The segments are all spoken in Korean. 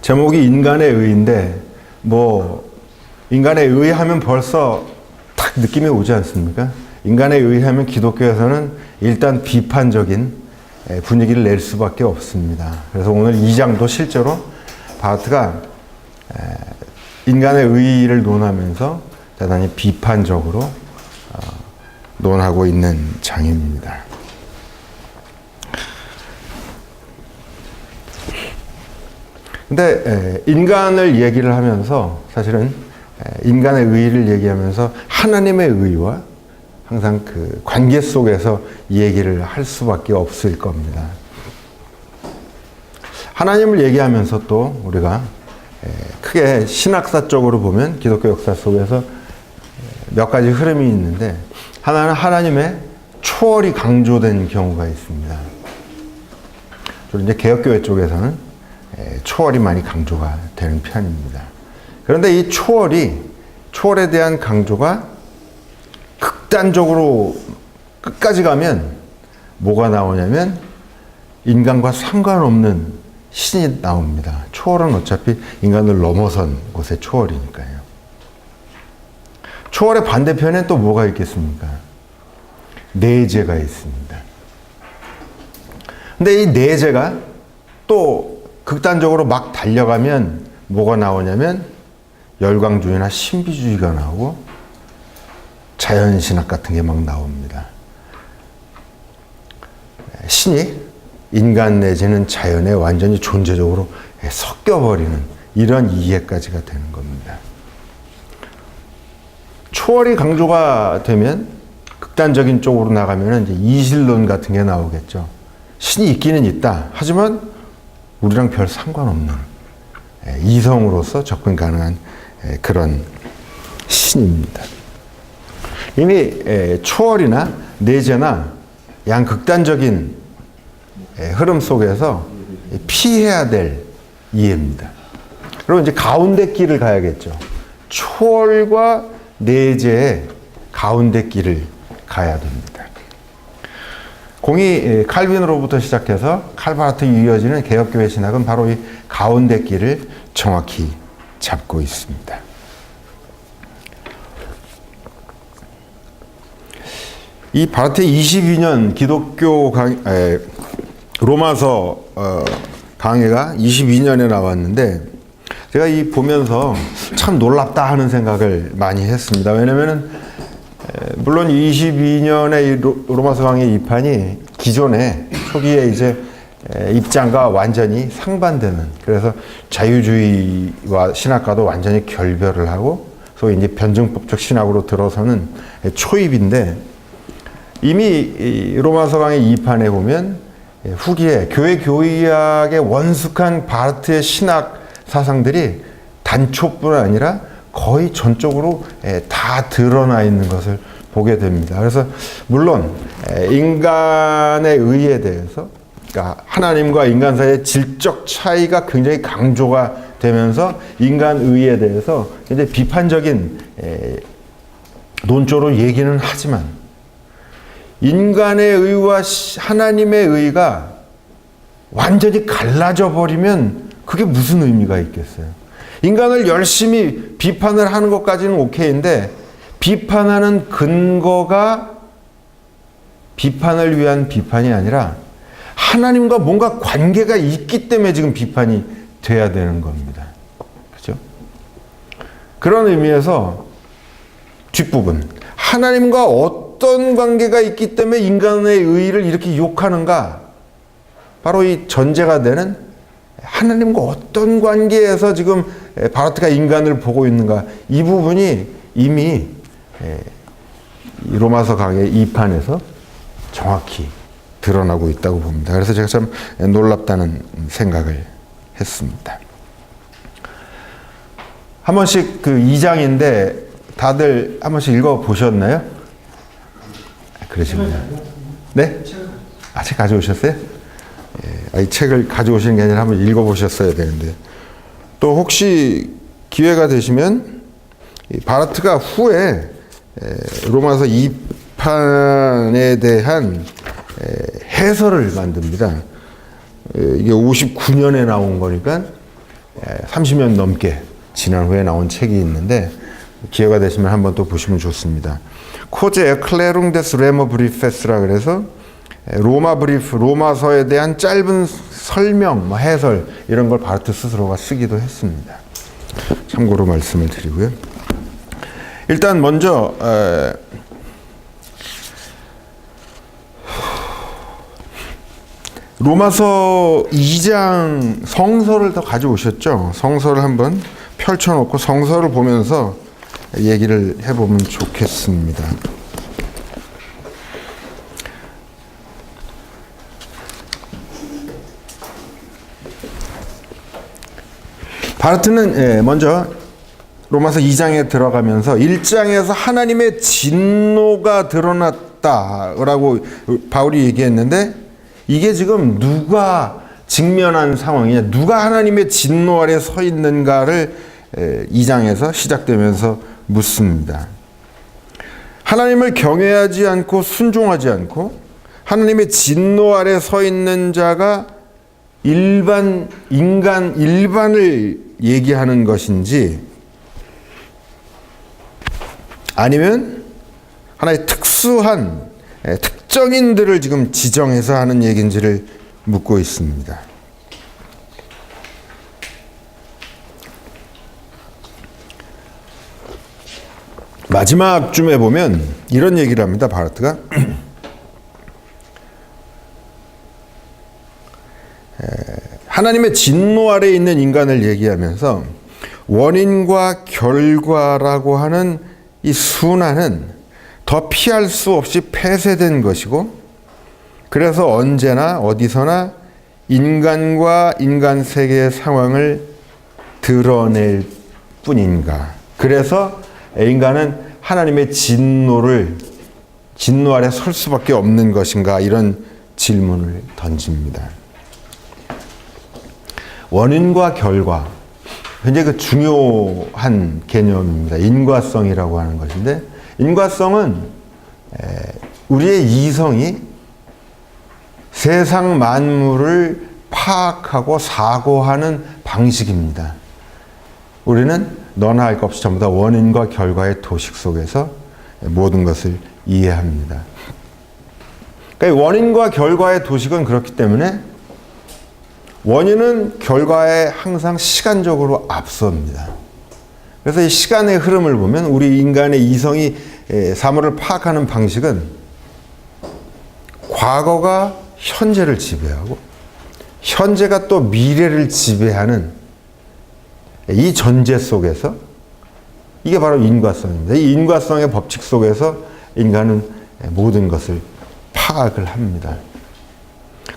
제목이 인간의 의인데, 뭐 인간의 의 하면 벌써 딱 느낌이 오지 않습니까? 인간의 의 하면 기독교에서는 일단 비판적인 분위기를 낼 수밖에 없습니다. 그래서 오늘 2장도 실제로 바르트가 인간의 의의를 논하면서 대단히 비판적으로 논하고 있는 장입니다. 근데 인간을 얘기를 하면서 사실은 인간의 의의를 얘기하면서 하나님의 의의와 항상 그 관계 속에서 얘기를 할 수밖에 없을 겁니다. 하나님을 얘기하면서 또 우리가 크게 신학사 쪽으로 보면 기독교 역사 속에서 몇 가지 흐름이 있는데, 하나는 하나님의 초월이 강조된 경우가 있습니다. 주로 이제 개혁교회 쪽에서는 초월이 많이 강조가 되는 편입니다. 그런데 이 초월에 대한 강조가 극단적으로 끝까지 가면 뭐가 나오냐면 인간과 상관없는 신이 나옵니다. 초월은 어차피 인간을 넘어선 곳의 초월이니까요. 초월의 반대편엔 또 뭐가 있겠습니까? 내재가 있습니다. 근데 이 내재가 또 극단적으로 막 달려가면 뭐가 나오냐면 열광주의나 신비주의가 나오고 자연신학 같은 게 막 나옵니다. 신이 인간 내지는 자연에 완전히 존재적으로 섞여버리는 이런 이해까지가 되는 겁니다. 초월이 강조가 되면 극단적인 쪽으로 나가면 이제 이실론 같은 게 나오겠죠. 신이 있기는 있다. 하지만 우리랑 별 상관없는 이성으로서 접근 가능한 그런 신입니다. 이미 초월이나 내재나 양극단적인 흐름 속에서 피해야 될 이해입니다. 그리고 이제 가운데 길을 가야겠죠. 초월과 내재의 가운데 길을 가야 됩니다. 공이 칼빈으로부터 시작해서 칼바르트 이어지는 개혁교회 신학은 바로 이 가운데 길을 정확히 잡고 있습니다. 이 바르트 22년 기독교 로마서 강해가 22년에 나왔는데, 제가 이 보면서 참 놀랍다 하는 생각을 많이 했습니다. 왜냐면은 물론 22년의 로마서 강의 2판이 기존에 초기에 이제 입장과 완전히 상반되는, 그래서 자유주의와 신학과도 완전히 결별을 하고 소위 이제 변증법적 신학으로 들어서는 초입인데, 이미 로마서 강의 2판에 보면 후기에 교회 교의학에 원숙한 바르트의 신학 사상들이 단초뿐 아니라 거의 전적으로 다 드러나 있는 것을 보게 됩니다. 그래서 물론 인간의 의에 대해서, 그러니까 하나님과 인간 사이의 질적 차이가 굉장히 강조가 되면서 인간 의에 대해서 굉장히 비판적인 논조로 얘기는 하지만, 인간의 의와 하나님의 의가 완전히 갈라져 버리면 그게 무슨 의미가 있겠어요? 인간을 열심히 비판을 하는 것까지는 오케이인데, 비판하는 근거가 비판을 위한 비판이 아니라 하나님과 뭔가 관계가 있기 때문에 지금 비판이 돼야 되는 겁니다. 그렇죠? 그런 의미에서 뒷부분, 하나님과 어떤 관계가 있기 때문에 인간의 의의를 이렇게 욕하는가, 바로 이 전제가 되는 하나님과 어떤 관계에서 지금 바르트가 인간을 보고 있는가, 이 부분이 이미 로마서 강의 2판에서 정확히 드러나고 있다고 봅니다. 그래서 제가 참 놀랍다는 생각을 했습니다. 한 번씩 그 2장인데 다들 한 번씩 읽어보셨나요? 그러시군요. 네? 책 가져오셨어요? 이 책을 가져오시는 게 아니라 한번 읽어보셨어야 되는데, 또 혹시 기회가 되시면 바르트가 후에 로마서 2판에 대한 해설을 만듭니다. 이게 59년에 나온 거니까 30년 넘게 지난 후에 나온 책이 있는데 기회가 되시면 한번 또 보시면 좋습니다. 코제 에클레룽 데스 레머 브리페스라 그래서 로마 브리프, 로마서에 대한 짧은 설명, 해설 이런 걸 바르트 스스로가 쓰기도 했습니다. 참고로 말씀을 드리고요. 일단 먼저 로마서 2장 성서를 더 가져오셨죠. 성서를 한번 펼쳐놓고 성서를 보면서 얘기를 해보면 좋겠습니다. 바르트는 먼저 로마서 2장에 들어가면서 1장에서 하나님의 진노가 드러났다라고 바울이 얘기했는데 이게 지금 누가 직면한 상황이냐, 누가 하나님의 진노 아래 서 있는가를 2장에서 시작되면서 묻습니다. 하나님을 경외하지 않고 순종하지 않고 하나님의 진노 아래 서 있는 자가 인간 일반을 얘기하는 것인지 아니면 하나의 특수한 특정인들을 지금 지정해서 하는 얘기인지를 묻고 있습니다. 마지막 쯤에 보면 이런 얘기를 합니다. 바르트가 하나님의 진노 아래에 있는 인간을 얘기하면서 원인과 결과라고 하는 이 순환은 더 피할 수 없이 폐쇄된 것이고 그래서 언제나 어디서나 인간과 인간 세계의 상황을 드러낼 뿐인가. 그래서 인간은 하나님의 진노 아래 설 수밖에 없는 것인가, 이런 질문을 던집니다. 원인과 결과, 굉장히 중요한 개념입니다. 인과성이라고 하는 것인데, 인과성은 우리의 이성이 세상 만물을 파악하고 사고하는 방식입니다. 우리는 너나 할 것 없이 전부 다 원인과 결과의 도식 속에서 모든 것을 이해합니다. 그러니까 원인과 결과의 도식은 그렇기 때문에 원인은 결과에 항상 시간적으로 앞섭니다. 그래서 이 시간의 흐름을 보면 우리 인간의 이성이 사물을 파악하는 방식은 과거가 현재를 지배하고 현재가 또 미래를 지배하는 이 전제 속에서 이게 바로 인과성입니다. 이 인과성의 법칙 속에서 인간은 모든 것을 파악을 합니다.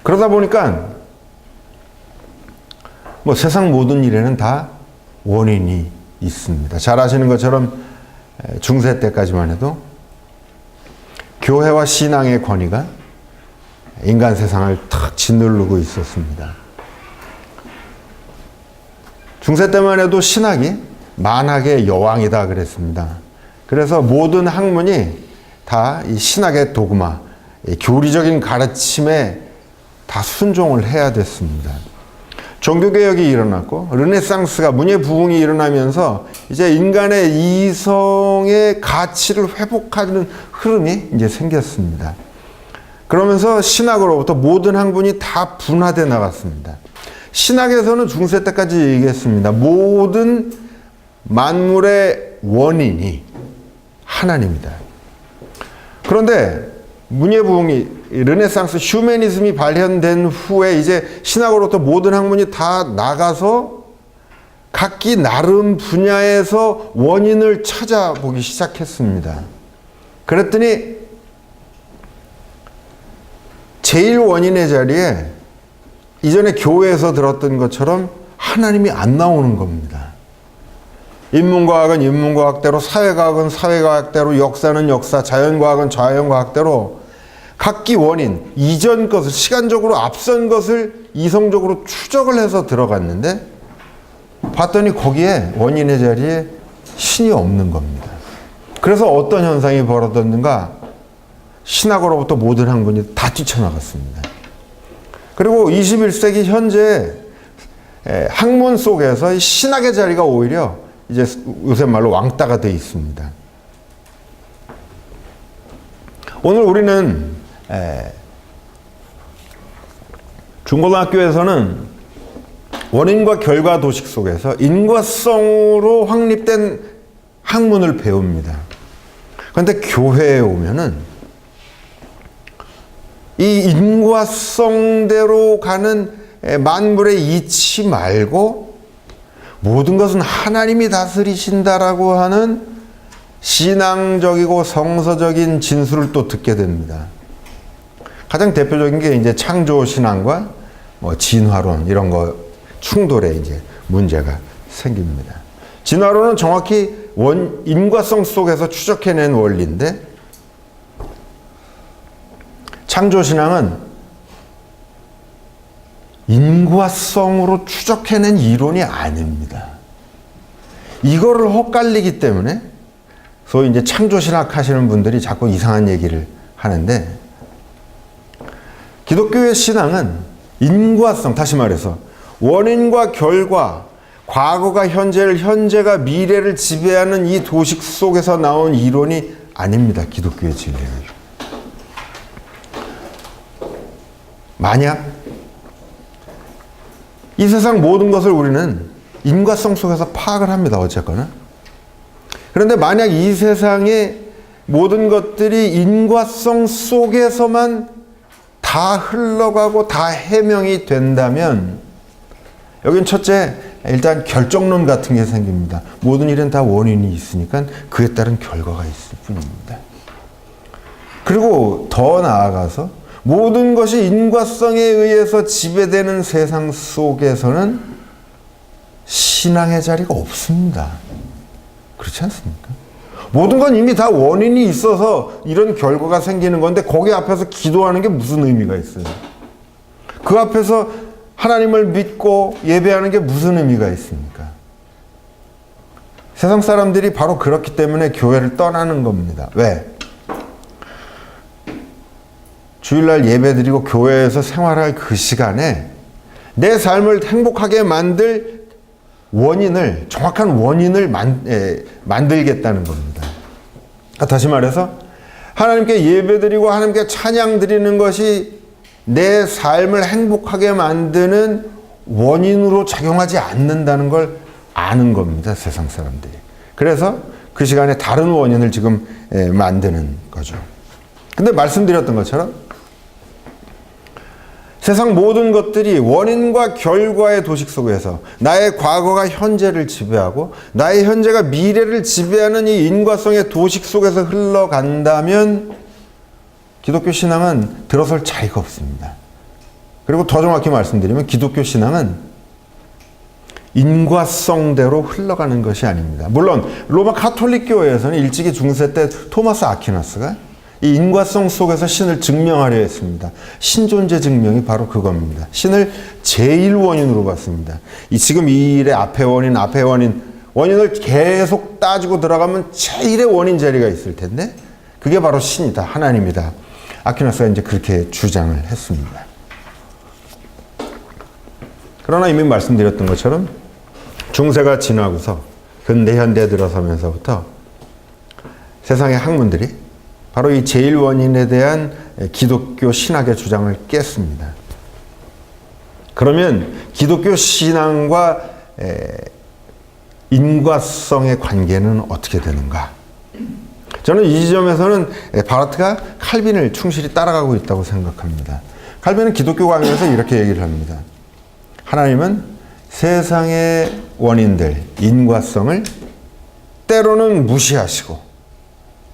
그러다 보니까 세상 모든 일에는 다 원인이 있습니다. 잘 아시는 것처럼 중세 때까지만 해도 교회와 신앙의 권위가 인간 세상을 탁 짓누르고 있었습니다. 중세 때만 해도 신학이 만학의 여왕이다 그랬습니다. 그래서 모든 학문이 다 이 신학의 도그마, 교리적인 가르침에 다 순종을 해야 됐습니다. 종교개혁이 일어났고 르네상스가 문예 부흥이 일어나면서 이제 인간의 이성의 가치를 회복하는 흐름이 이제 생겼습니다. 그러면서 신학으로부터 모든 학문이 다 분화돼 나갔습니다. 신학에서는 중세 때까지 얘기했습니다. 모든 만물의 원인이 하나님이다. 그런데 문예부흥이 르네상스 휴머니즘이 발현된 후에 이제 신학으로부터 모든 학문이 다 나가서 각기 나름 분야에서 원인을 찾아보기 시작했습니다. 그랬더니 제일 원인의 자리에 이전에 교회에서 들었던 것처럼 하나님이 안 나오는 겁니다. 인문과학은 인문과학대로, 사회과학은 사회과학대로, 역사는 역사, 자연과학은 자연과학대로 각기 원인, 이전 것을, 시간적으로 앞선 것을 이성적으로 추적을 해서 들어갔는데 봤더니 거기에 원인의 자리에 신이 없는 겁니다. 그래서 어떤 현상이 벌어졌는가? 신학으로부터 모든 학문이 다 뛰쳐나갔습니다. 그리고 21세기 현재 학문 속에서 이 신학의 자리가 오히려 이제 요새 말로 왕따가 돼 있습니다. 오늘 우리는 중고등학교에서는 원인과 결과 도식 속에서 인과성으로 확립된 학문을 배웁니다. 그런데 교회에 오면은 이 인과성대로 가는 만물의 이치 말고 모든 것은 하나님이 다스리신다라고 하는 신앙적이고 성서적인 진술을 또 듣게 됩니다. 가장 대표적인 게 이제 창조 신앙과 진화론 이런 거 충돌에 이제 문제가 생깁니다. 진화론은 정확히 인과성 속에서 추적해낸 원리인데 창조 신앙은 인과성으로 추적해낸 이론이 아닙니다. 이거를 헛갈리기 때문에 소위 이제 창조신학 하시는 분들이 자꾸 이상한 얘기를 하는데 기독교의 신앙은 인과성, 다시 말해서 원인과 결과, 과거가 현재를, 현재가 미래를 지배하는 이 도식 속에서 나온 이론이 아닙니다. 기독교의 진리는. 만약 이 세상 모든 것을 우리는 인과성 속에서 파악을 합니다. 어쨌거나. 그런데 만약 이 세상의 모든 것들이 인과성 속에서만 다 흘러가고 다 해명이 된다면 여긴 첫째, 일단 결정론 같은 게 생깁니다. 모든 일은 다 원인이 있으니까 그에 따른 결과가 있을 뿐입니다. 그리고 더 나아가서 모든 것이 인과성에 의해서 지배되는 세상 속에서는 신앙의 자리가 없습니다. 그렇지 않습니까? 모든 건 이미 다 원인이 있어서 이런 결과가 생기는 건데 거기 앞에서 기도하는 게 무슨 의미가 있어요? 그 앞에서 하나님을 믿고 예배하는 게 무슨 의미가 있습니까? 세상 사람들이 바로 그렇기 때문에 교회를 떠나는 겁니다. 왜? 주일날 예배드리고 교회에서 생활할 그 시간에 내 삶을 행복하게 만들 원인을, 정확한 원인을 만들겠다는 겁니다. 다시 말해서 하나님께 예배드리고 하나님께 찬양드리는 것이 내 삶을 행복하게 만드는 원인으로 작용하지 않는다는 걸 아는 겁니다. 세상 사람들이. 그래서 그 시간에 다른 원인을 지금 만드는 거죠. 근데 말씀드렸던 것처럼 세상 모든 것들이 원인과 결과의 도식 속에서 나의 과거가 현재를 지배하고 나의 현재가 미래를 지배하는 이 인과성의 도식 속에서 흘러간다면 기독교 신앙은 들어설 자리가 없습니다. 그리고 더 정확히 말씀드리면 기독교 신앙은 인과성대로 흘러가는 것이 아닙니다. 물론 로마 가톨릭 교회에서는 일찍이 중세 때 토마스 아퀴나스가 이 인과성 속에서 신을 증명하려 했습니다. 신존재 증명이 바로 그겁니다. 신을 제1원인으로 봤습니다. 지금 이 일의 앞의 원인을 계속 따지고 들어가면 제1의 원인 자리가 있을 텐데 그게 바로 신이다, 하나님이다. 아퀴나스가 이제 그렇게 주장을 했습니다. 그러나 이미 말씀드렸던 것처럼 중세가 지나고서 근대 현대에 들어서면서부터 세상의 학문들이 바로 이 제1원인에 대한 기독교 신학의 주장을 깼습니다. 그러면 기독교 신앙과 인과성의 관계는 어떻게 되는가? 저는 이 지점에서는 바르트가 칼빈을 충실히 따라가고 있다고 생각합니다. 칼빈은 기독교 강의에서 이렇게 얘기를 합니다. 하나님은 세상의 원인들, 인과성을 때로는 무시하시고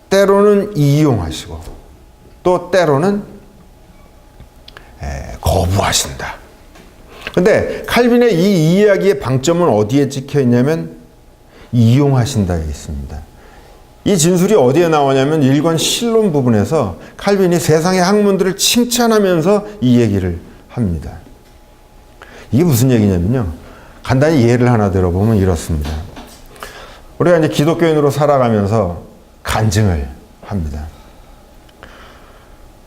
때로는 이용하시고 또 때로는 거부하신다. 근데 칼빈의 이 이야기의 방점은 어디에 찍혀 있냐면 이용하신다에 있습니다. 이 진술이 어디에 나오냐면 1권 실론 부분에서 칼빈이 세상의 학문들을 칭찬하면서 이 얘기를 합니다. 이게 무슨 얘기냐면요. 간단히 예를 하나 들어보면 이렇습니다. 우리가 이제 기독교인으로 살아가면서 간증을 합니다.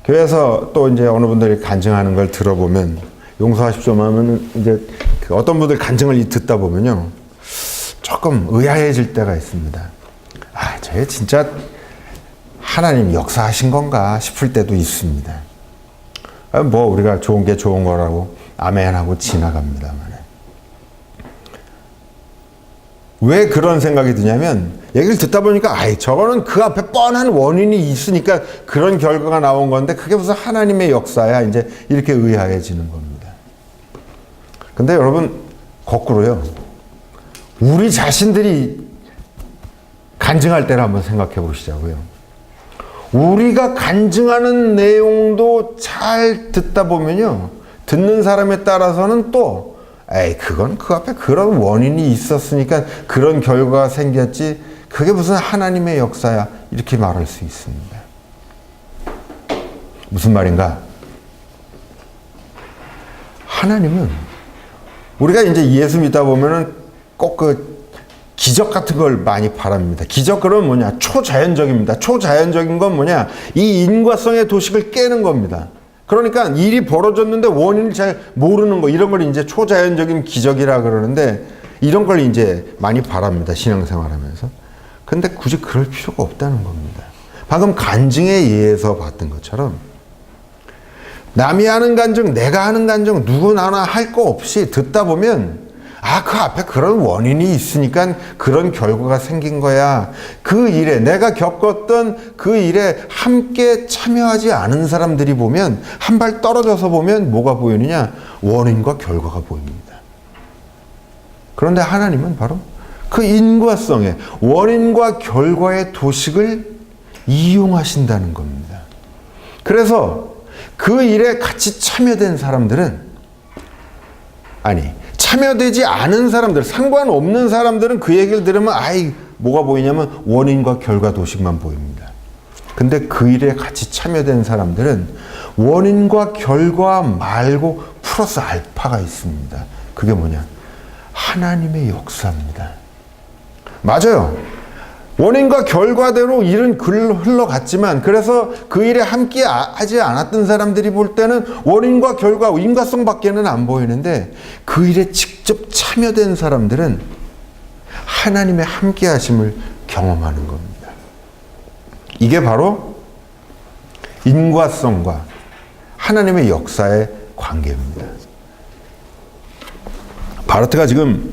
교회에서 또 이제 어느 분들이 간증하는 걸 들어보면 용서하십시오 하면 이제 그 어떤 분들 간증을 듣다 보면요. 조금 의아해질 때가 있습니다. 아, 저게 진짜 하나님 역사하신 건가 싶을 때도 있습니다. 뭐 우리가 좋은 게 좋은 거라고 아멘하고 지나갑니다만. 왜 그런 생각이 드냐면 얘기를 듣다 보니까 아이 저거는 그 앞에 뻔한 원인이 있으니까 그런 결과가 나온 건데 그게 무슨 하나님의 역사야 이제 이렇게 의아해지는 겁니다. 근데 여러분 거꾸로요. 우리 자신들이 간증할 때를 한번 생각해 보시자고요. 우리가 간증하는 내용도 잘 듣다 보면요. 듣는 사람에 따라서는 또 에이 그건 그 앞에 그런 원인이 있었으니까 그런 결과가 생겼지 그게 무슨 하나님의 역사야 이렇게 말할 수 있습니다. 무슨 말인가? 하나님은 우리가 이제 예수 믿다 보면은 꼭 그 기적 같은 걸 많이 바랍니다. 기적 그러면 뭐냐? 초자연적입니다. 초자연적인 건 뭐냐? 이 인과성의 도식을 깨는 겁니다. 그러니까 일이 벌어졌는데 원인을 잘 모르는 거 이런 걸 이제 초자연적인 기적이라 그러는데 이런 걸 이제 많이 바랍니다. 신앙생활하면서. 근데 굳이 그럴 필요가 없다는 겁니다. 방금 간증에 의해서 봤던 것처럼 남이 하는 간증, 내가 하는 간증 누구나 할 거 없이 듣다 보면 아, 그 앞에 그런 원인이 있으니까 그런 결과가 생긴 거야. 그 일에, 내가 겪었던 그 일에 함께 참여하지 않은 사람들이 보면, 한 발 떨어져서 보면 뭐가 보이느냐? 원인과 결과가 보입니다. 그런데 하나님은 바로 그 인과성의 원인과 결과의 도식을 이용하신다는 겁니다. 그래서 그 일에 같이 참여된 사람들은, 참여되지 않은 사람들, 상관없는 사람들은 그 얘기를 들으면 아이 뭐가 보이냐면 원인과 결과 도식만 보입니다. 근데 그 일에 같이 참여된 사람들은 원인과 결과 말고 플러스 알파가 있습니다. 그게 뭐냐? 하나님의 역사입니다. 맞아요. 원인과 결과대로 일은 흘러갔지만 그래서 그 일에 함께 하지 않았던 사람들이 볼 때는 원인과 결과, 인과성밖에는 안 보이는데 그 일에 직접 참여된 사람들은 하나님의 함께 하심을 경험하는 겁니다. 이게 바로 인과성과 하나님의 역사의 관계입니다. 바르트가 지금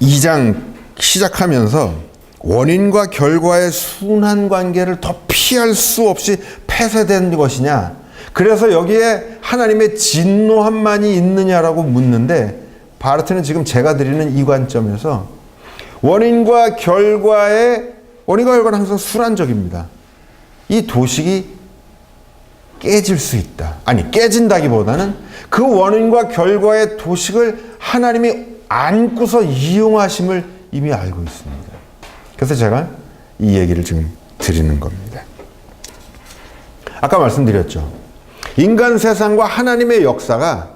2장 시작하면서 원인과 결과의 순환 관계를 더 피할 수 없이 폐쇄된 것이냐, 그래서 여기에 하나님의 진노함만이 있느냐라고 묻는데 바르트는 지금 제가 드리는 이 관점에서 원인과 결과는 항상 순환적입니다. 이 도식이 깨질 수 있다. 깨진다기보다는 그 원인과 결과의 도식을 하나님이 안고서 이용하심을 이미 알고 있습니다. 그래서 제가 이 얘기를 지금 드리는 겁니다. 아까 말씀드렸죠. 인간 세상과 하나님의 역사가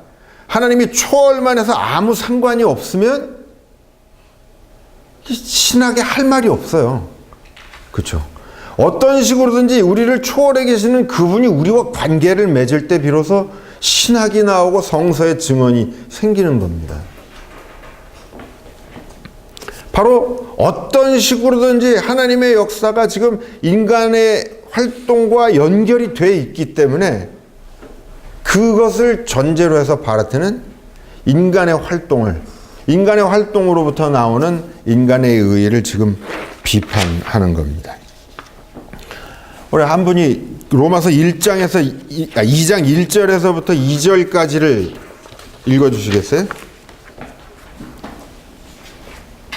하나님이 초월만해서 아무 상관이 없으면 신학에 할 말이 없어요. 그렇죠? 어떤 식으로든지 우리를 초월해 계시는 그분이 우리와 관계를 맺을 때 비로소 신학이 나오고 성서의 증언이 생기는 겁니다. 바로 어떤 식으로든지 하나님의 역사가 지금 인간의 활동과 연결이 돼 있기 때문에 그것을 전제로 해서 바르트는 인간의 활동으로부터 나오는 인간의 의의를 지금 비판하는 겁니다. 우리 한 분이 로마서 1장에서 2장 1절에서부터 2절까지를 읽어주시겠어요?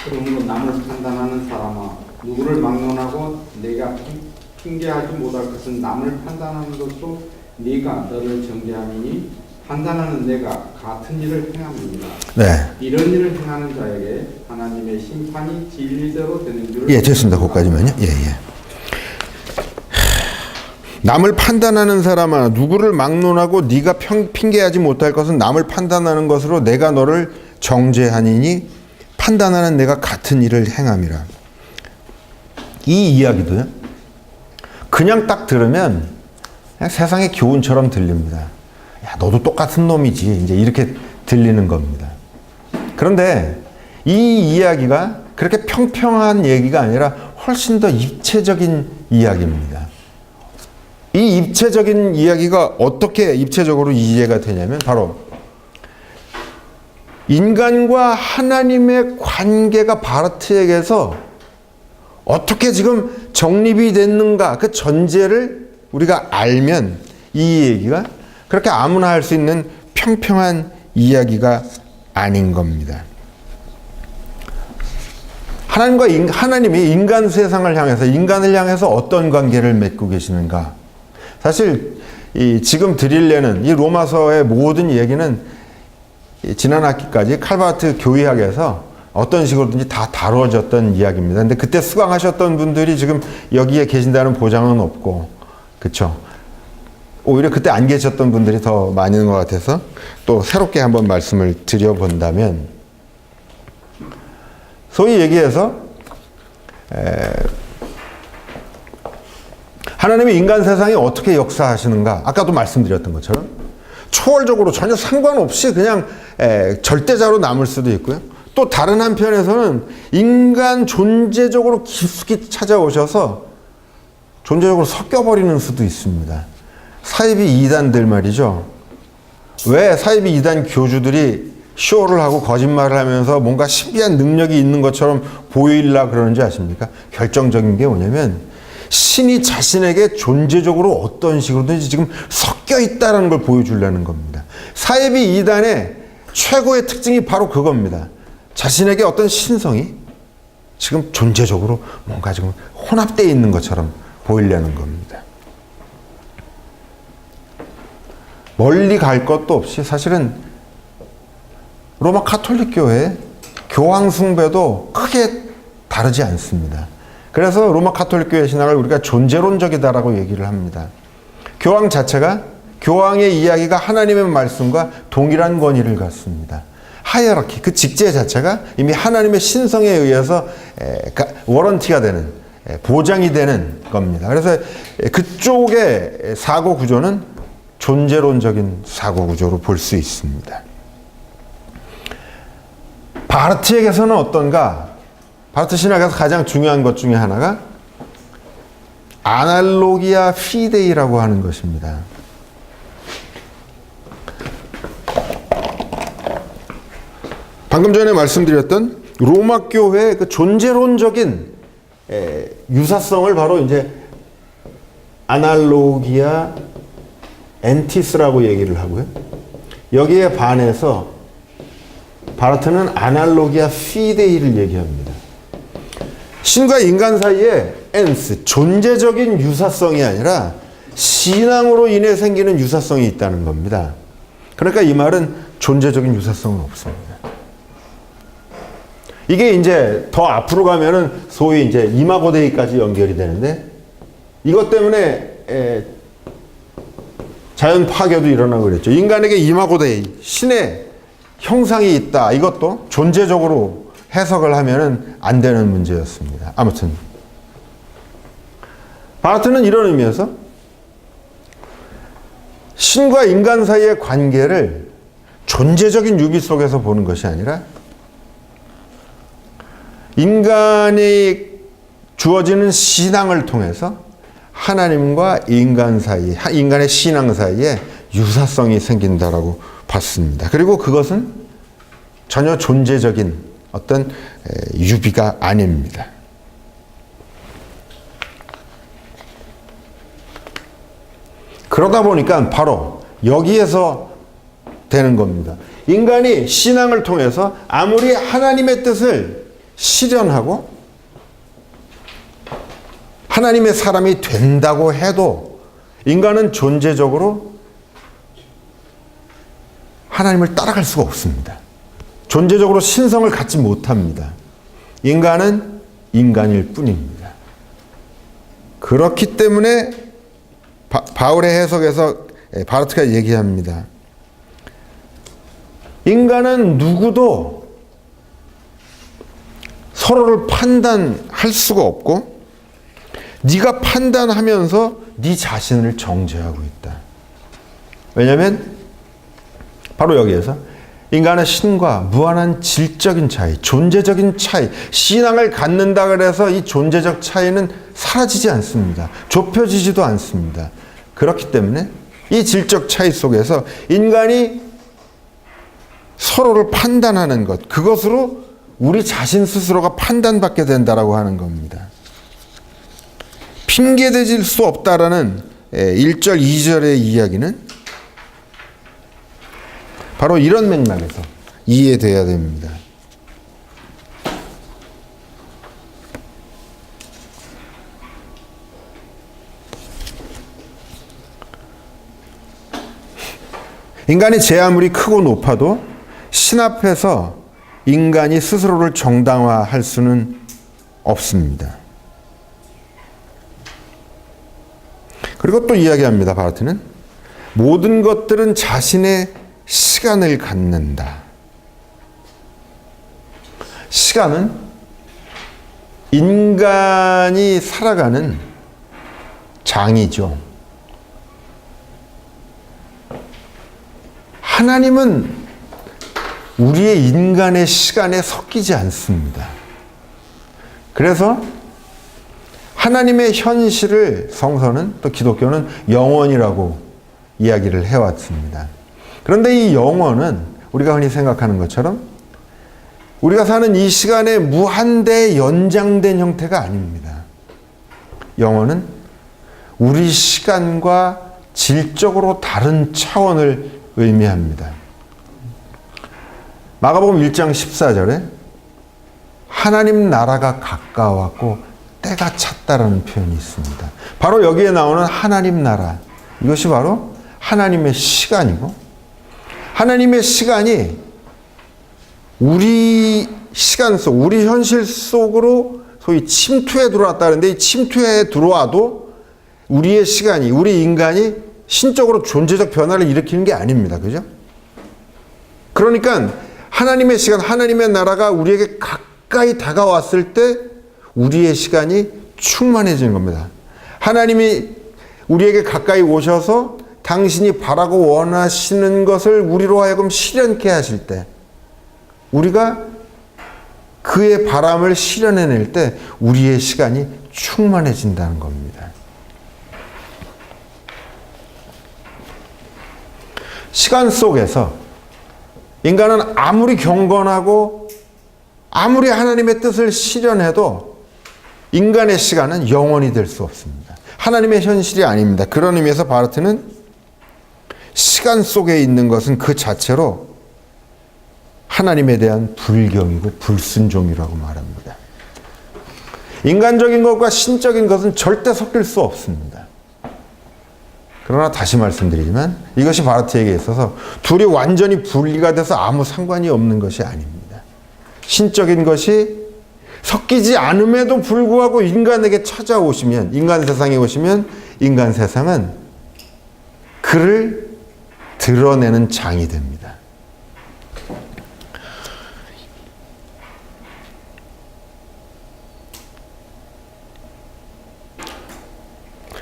그러므로 남을 판단하는 사람아, 누구를 막론하고 내가 핑계하지 못할 것은 남을 판단하는 것으로 네가 너를 정죄함이니 판단하는 내가 같은 일을 행함이니라. 네. 이런 일을 행하는 자에게 하나님의 심판이 진리대로 되는 줄을. 예, 됐습니다. 거기까지만요. 예. 남을 판단하는 사람아, 누구를 막론하고 네가 핑계하지 못할 것은 남을 판단하는 것으로 내가 너를 정죄하니니 판단하는 내가 같은 일을 행함이라. 이 이야기도요, 그냥 딱 들으면 그냥 세상의 교훈처럼 들립니다. 야, 너도 똑같은 놈이지. 이제 이렇게 들리는 겁니다. 그런데 이 이야기가 그렇게 평평한 얘기가 아니라 훨씬 더 입체적인 이야기입니다. 이 입체적인 이야기가 어떻게 입체적으로 이해가 되냐면 바로 인간과 하나님의 관계가 바르트에게서 어떻게 지금 정립이 됐는가 그 전제를 우리가 알면 이 얘기가 그렇게 아무나 할 수 있는 평평한 이야기가 아닌 겁니다. 하나님이 인간 세상을 향해서 인간을 향해서 어떤 관계를 맺고 계시는가? 사실 지금 드리려는 이 로마서의 모든 얘기는 지난 학기까지 칼바르트 교의학에서 어떤 식으로든지 다 다뤄졌던 이야기입니다. 근데 그때 수강하셨던 분들이 지금 여기에 계신다는 보장은 없고, 그렇죠? 오히려 그때 안 계셨던 분들이 더 많이 있는 것 같아서 또 새롭게 한번 말씀을 드려본다면, 소위 얘기해서 하나님이 인간 세상에 어떻게 역사하시는가, 아까도 말씀드렸던 것처럼 초월적으로 전혀 상관없이 그냥 절대자로 남을 수도 있고요. 또 다른 한편에서는 인간 존재적으로 깊숙이 찾아오셔서 존재적으로 섞여버리는 수도 있습니다. 사이비 이단들 말이죠. 왜 사이비 이단 교주들이 쇼를 하고 거짓말을 하면서 뭔가 신비한 능력이 있는 것처럼 보이려 그러는지 아십니까? 결정적인 게 뭐냐면 신이 자신에게 존재적으로 어떤 식으로든지 지금 섞여 있다는 걸 보여주려는 겁니다. 사이비 이단의 최고의 특징이 바로 그겁니다. 자신에게 어떤 신성이 지금 존재적으로 뭔가 지금 혼합되어 있는 것처럼 보이려는 겁니다. 멀리 갈 것도 없이 사실은 로마 가톨릭 교회 교황 숭배도 크게 다르지 않습니다. 그래서 로마 가톨릭 교회 신앙을 우리가 존재론적이다라고 얘기를 합니다. 교황 자체가 교황의 이야기가 하나님의 말씀과 동일한 권위를 갖습니다. 하이어라키, 그 직제 자체가 이미 하나님의 신성에 의해서 워런티가 되는, 보장이 되는 겁니다. 그래서 그쪽의 사고 구조는 존재론적인 사고 구조로 볼 수 있습니다. 바르트에게서는 어떤가? 바르트 신학에서 가장 중요한 것 중에 하나가 아날로기아 피데이라고 하는 것입니다. 방금 전에 말씀드렸던 로마 교회의 그 존재론적인 유사성을 바로 이제 아날로기아 엔티스라고 얘기를 하고요. 여기에 반해서 바르트는 아날로기아 피데이를 얘기합니다. 신과 인간 사이에 엔스, 존재적인 유사성이 아니라 신앙으로 인해 생기는 유사성이 있다는 겁니다. 그러니까 이 말은 존재적인 유사성은 없습니다. 이게 이제 더 앞으로 가면은 소위 이제 이마고데이까지 연결이 되는데 이것 때문에 자연 파괴도 일어나고 그랬죠. 인간에게 이마고데이, 신의 형상이 있다. 이것도 존재적으로 해석을 하면은 안 되는 문제였습니다. 아무튼 바르트는 이런 의미에서 신과 인간 사이의 관계를 존재적인 유비 속에서 보는 것이 아니라 인간이 주어지는 신앙을 통해서 하나님과 인간 사이, 인간의 신앙 사이에 유사성이 생긴다라고 봤습니다. 그리고 그것은 전혀 존재적인 어떤 유비가 아닙니다. 그러다 보니까 바로 여기에서 되는 겁니다. 인간이 신앙을 통해서 아무리 하나님의 뜻을 실현하고 하나님의 사람이 된다고 해도 인간은 존재적으로 하나님을 따라갈 수가 없습니다. 존재적으로 신성을 갖지 못합니다. 인간은 인간일 뿐입니다. 그렇기 때문에 바울의 해석에서 바르트가 얘기합니다. 인간은 누구도 서로를 판단할 수가 없고 네가 판단하면서 네 자신을 정죄하고 있다. 왜냐하면 바로 여기에서 인간의 신과 무한한 질적인 차이, 존재적인 차이, 신앙을 갖는다 그래서 이 존재적 차이는 사라지지 않습니다. 좁혀지지도 않습니다. 그렇기 때문에 이 질적 차이 속에서 인간이 서로를 판단하는 것, 그것으로 우리 자신 스스로가 판단받게 된다라고 하는 겁니다. 핑계대질 수 없다라는 1절, 2절의 이야기는 바로 이런 맥락에서 이해돼야 됩니다. 인간이 제 아무리 크고 높아도 신 앞에서 인간이 스스로를 정당화할 수는 없습니다. 그리고 또 이야기합니다. 바르트는 모든 것들은 자신의 시간을 갖는다. 시간은 인간이 살아가는 장이죠. 하나님은 우리의 인간의 시간에 섞이지 않습니다. 그래서 하나님의 현실을 성서는 또 기독교는 영원이라고 이야기를 해왔습니다. 그런데 이 영원은 우리가 흔히 생각하는 것처럼 우리가 사는 이 시간에 무한대 연장된 형태가 아닙니다. 영원은 우리 시간과 질적으로 다른 차원을 의미합니다. 마가복음 1장 14절에 하나님 나라가 가까웠고 때가 찼다라는 표현이 있습니다. 바로 여기에 나오는 하나님 나라, 이것이 바로 하나님의 시간이고, 하나님의 시간이 우리 시간 속, 우리 현실 속으로 소위 침투해 들어왔다는데, 이 침투해 들어와도 우리의 시간이, 우리 인간이 신적으로 존재적 변화를 일으키는 게 아닙니다. 그죠? 그러니까 하나님의 시간, 하나님의 나라가 우리에게 가까이 다가왔을 때 우리의 시간이 충만해지는 겁니다. 하나님이 우리에게 가까이 오셔서 당신이 바라고 원하시는 것을 우리로 하여금 실현케 하실 때, 우리가 그의 바람을 실현해낼 때 우리의 시간이 충만해진다는 겁니다. 시간 속에서 인간은 아무리 경건하고 아무리 하나님의 뜻을 실현해도 인간의 시간은 영원히 될 수 없습니다. 하나님의 현실이 아닙니다. 그런 의미에서 바르트는 시간 속에 있는 것은 그 자체로 하나님에 대한 불경이고 불순종이라고 말합니다. 인간적인 것과 신적인 것은 절대 섞일 수 없습니다. 그러나 다시 말씀드리지만 이것이 바르트에게 있어서 둘이 완전히 분리가 돼서 아무 상관이 없는 것이 아닙니다. 신적인 것이 섞이지 않음에도 불구하고 인간에게 찾아오시면, 인간 세상에 오시면 인간 세상은 그를 드러내는 장이 됩니다.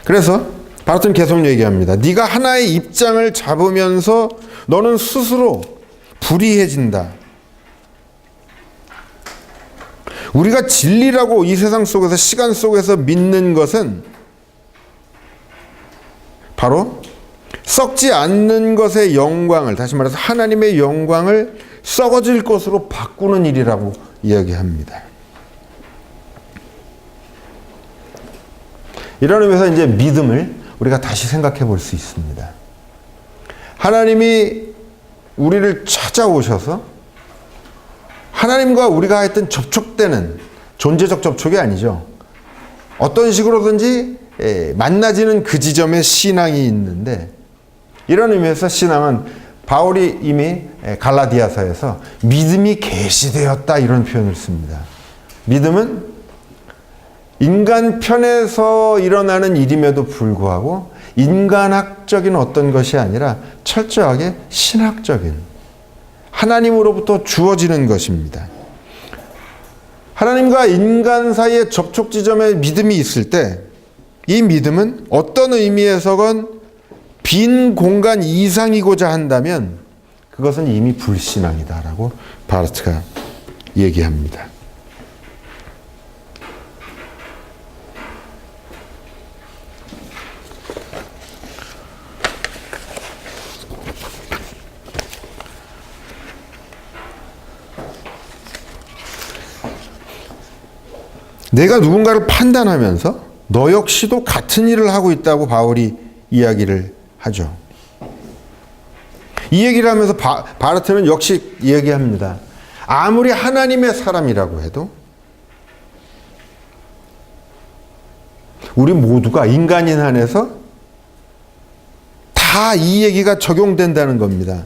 그래서 바르트는 계속 얘기합니다. 네가 하나의 입장을 잡으면서 너는 스스로 불이해진다. 우리가 진리라고 이 세상 속에서, 시간 속에서 믿는 것은 바로 썩지 않는 것의 영광을, 다시 말해서 하나님의 영광을 썩어질 것으로 바꾸는 일이라고 이야기합니다. 이런 의미에서 이제 믿음을 우리가 다시 생각해 볼 수 있습니다. 하나님이 우리를 찾아오셔서 하나님과 우리가 하여튼 접촉되는, 존재적 접촉이 아니죠. 어떤 식으로든지 만나지는 그 지점에 신앙이 있는데, 이런 의미에서 신앙은 바울이 이미 갈라디아서에서 믿음이 계시되었다 이런 표현을 씁니다. 믿음은 인간 편에서 일어나는 일임에도 불구하고 인간학적인 어떤 것이 아니라 철저하게 신학적인, 하나님으로부터 주어지는 것입니다. 하나님과 인간 사이의 접촉 지점에 믿음이 있을 때 이 믿음은 어떤 의미에서건 빈 공간 이상이고자 한다면 그것은 이미 불신앙이다라고 바르트가 얘기합니다. 내가 누군가를 판단하면서 너 역시도 같은 일을 하고 있다고 바울이 이야기를 하죠. 이 얘기를 하면서 바르트는 역시 얘기합니다. 아무리 하나님의 사람이라고 해도 우리 모두가 인간인 한에서 다 이 얘기가 적용된다는 겁니다.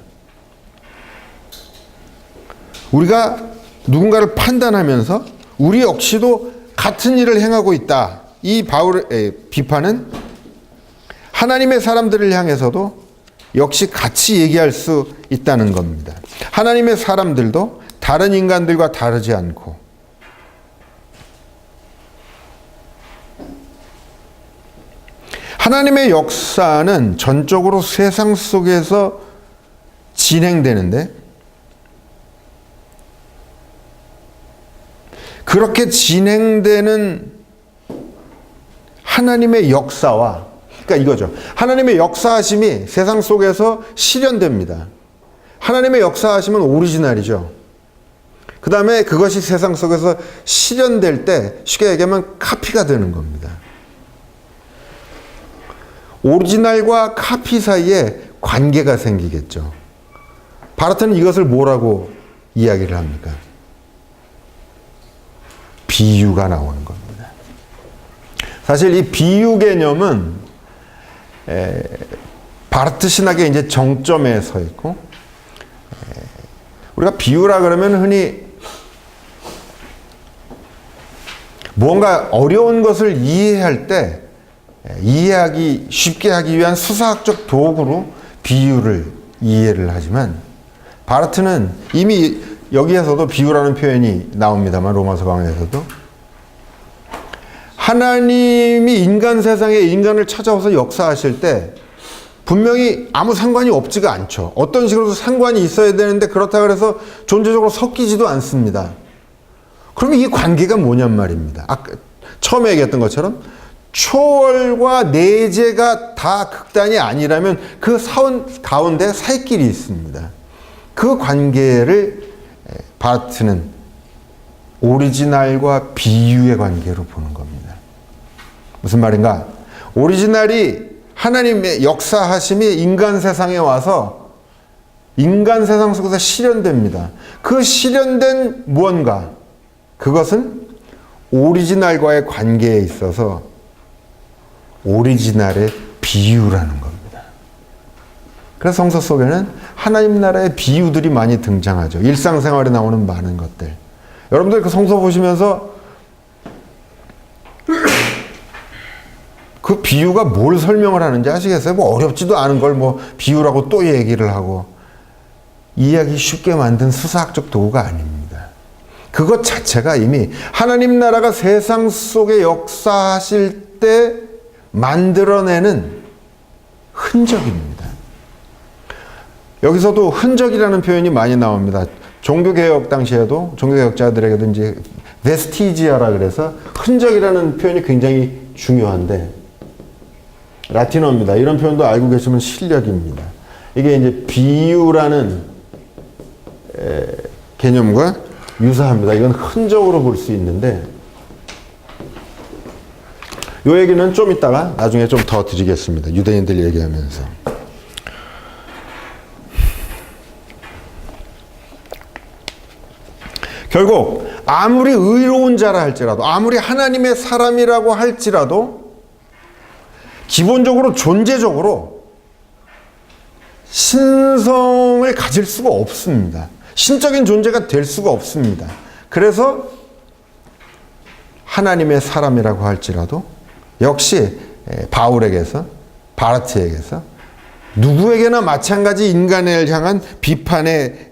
우리가 누군가를 판단하면서 우리 역시도 같은 일을 행하고 있다. 이 바울의 비판은 하나님의 사람들을 향해서도 역시 같이 얘기할 수 있다는 겁니다. 하나님의 사람들도 다른 인간들과 다르지 않고 하나님의 역사는 전적으로 세상 속에서 진행되는데 그렇게 진행되는 하나님의 역사와 그러니까 이거죠. 하나님의 역사하심이 세상 속에서 실현됩니다. 하나님의 역사하심은 오리지널이죠. 그 다음에 그것이 세상 속에서 실현될 때 쉽게 얘기하면 카피가 되는 겁니다. 오리지널과 카피 사이에 관계가 생기겠죠. 바르트는 이것을 뭐라고 이야기를 합니까? 비유가 나오는 겁니다. 사실 이 비유 개념은 바르트 신학의 이제 정점에 서 있고 우리가 비유라 그러면 흔히 뭔가 어려운 것을 이해할 때 이해하기 쉽게 하기 위한 수사학적 도구로 비유를 이해를 하지만 바르트는 이미 여기에서도 비유라는 표현이 나옵니다만 로마서 강해에서도 하나님이 인간 세상에 인간을 찾아와서 역사하실 때 분명히 아무 상관이 없지가 않죠. 어떤 식으로도 상관이 있어야 되는데 그렇다고 해서 존재적으로 섞이지도 않습니다. 그러면 이 관계가 뭐냔 말입니다. 아까 처음에 얘기했던 것처럼 초월과 내재가 다 극단이 아니라면 그 사원 가운데 살길이 있습니다. 그 관계를 바르트는 오리지널과 비유의 관계로 보는 겁니다. 무슨 말인가? 오리지널이 하나님의 역사하심이 인간 세상에 와서 인간 세상 속에서 실현됩니다. 그 실현된 무언가, 그것은 오리지널과의 관계에 있어서 오리지널의 비유라는 겁니다. 그래서 성서 속에는 하나님 나라의 비유들이 많이 등장하죠. 일상생활에 나오는 많은 것들. 여러분들 그 성서 보시면서 그 비유가 뭘 설명을 하는지 아시겠어요? 뭐 어렵지도 않은 걸 뭐 비유라고 또 얘기를 하고 이해하기 쉽게 만든 수사학적 도구가 아닙니다. 그것 자체가 이미 하나님 나라가 세상 속에 역사하실 때 만들어내는 흔적입니다. 여기서도 흔적이라는 표현이 많이 나옵니다. 종교개혁 당시에도 종교개혁자들에게도 이제 베스티지아라 그래서 흔적이라는 표현이 굉장히 중요한데 라틴어입니다. 이런 표현도 알고 계시면 실력입니다. 이게 이제 비유라는 개념과 유사합니다. 이건 흔적으로 볼 수 있는데 이 얘기는 좀 이따가 나중에 좀 더 드리겠습니다. 유대인들 얘기하면서. 결국 아무리 의로운 자라 할지라도 아무리 하나님의 사람이라고 할지라도 기본적으로 존재적으로 신성을 가질 수가 없습니다. 신적인 존재가 될 수가 없습니다. 그래서 하나님의 사람이라고 할지라도 역시 바울에게서 바르트에게서 누구에게나 마찬가지 인간을 향한 비판의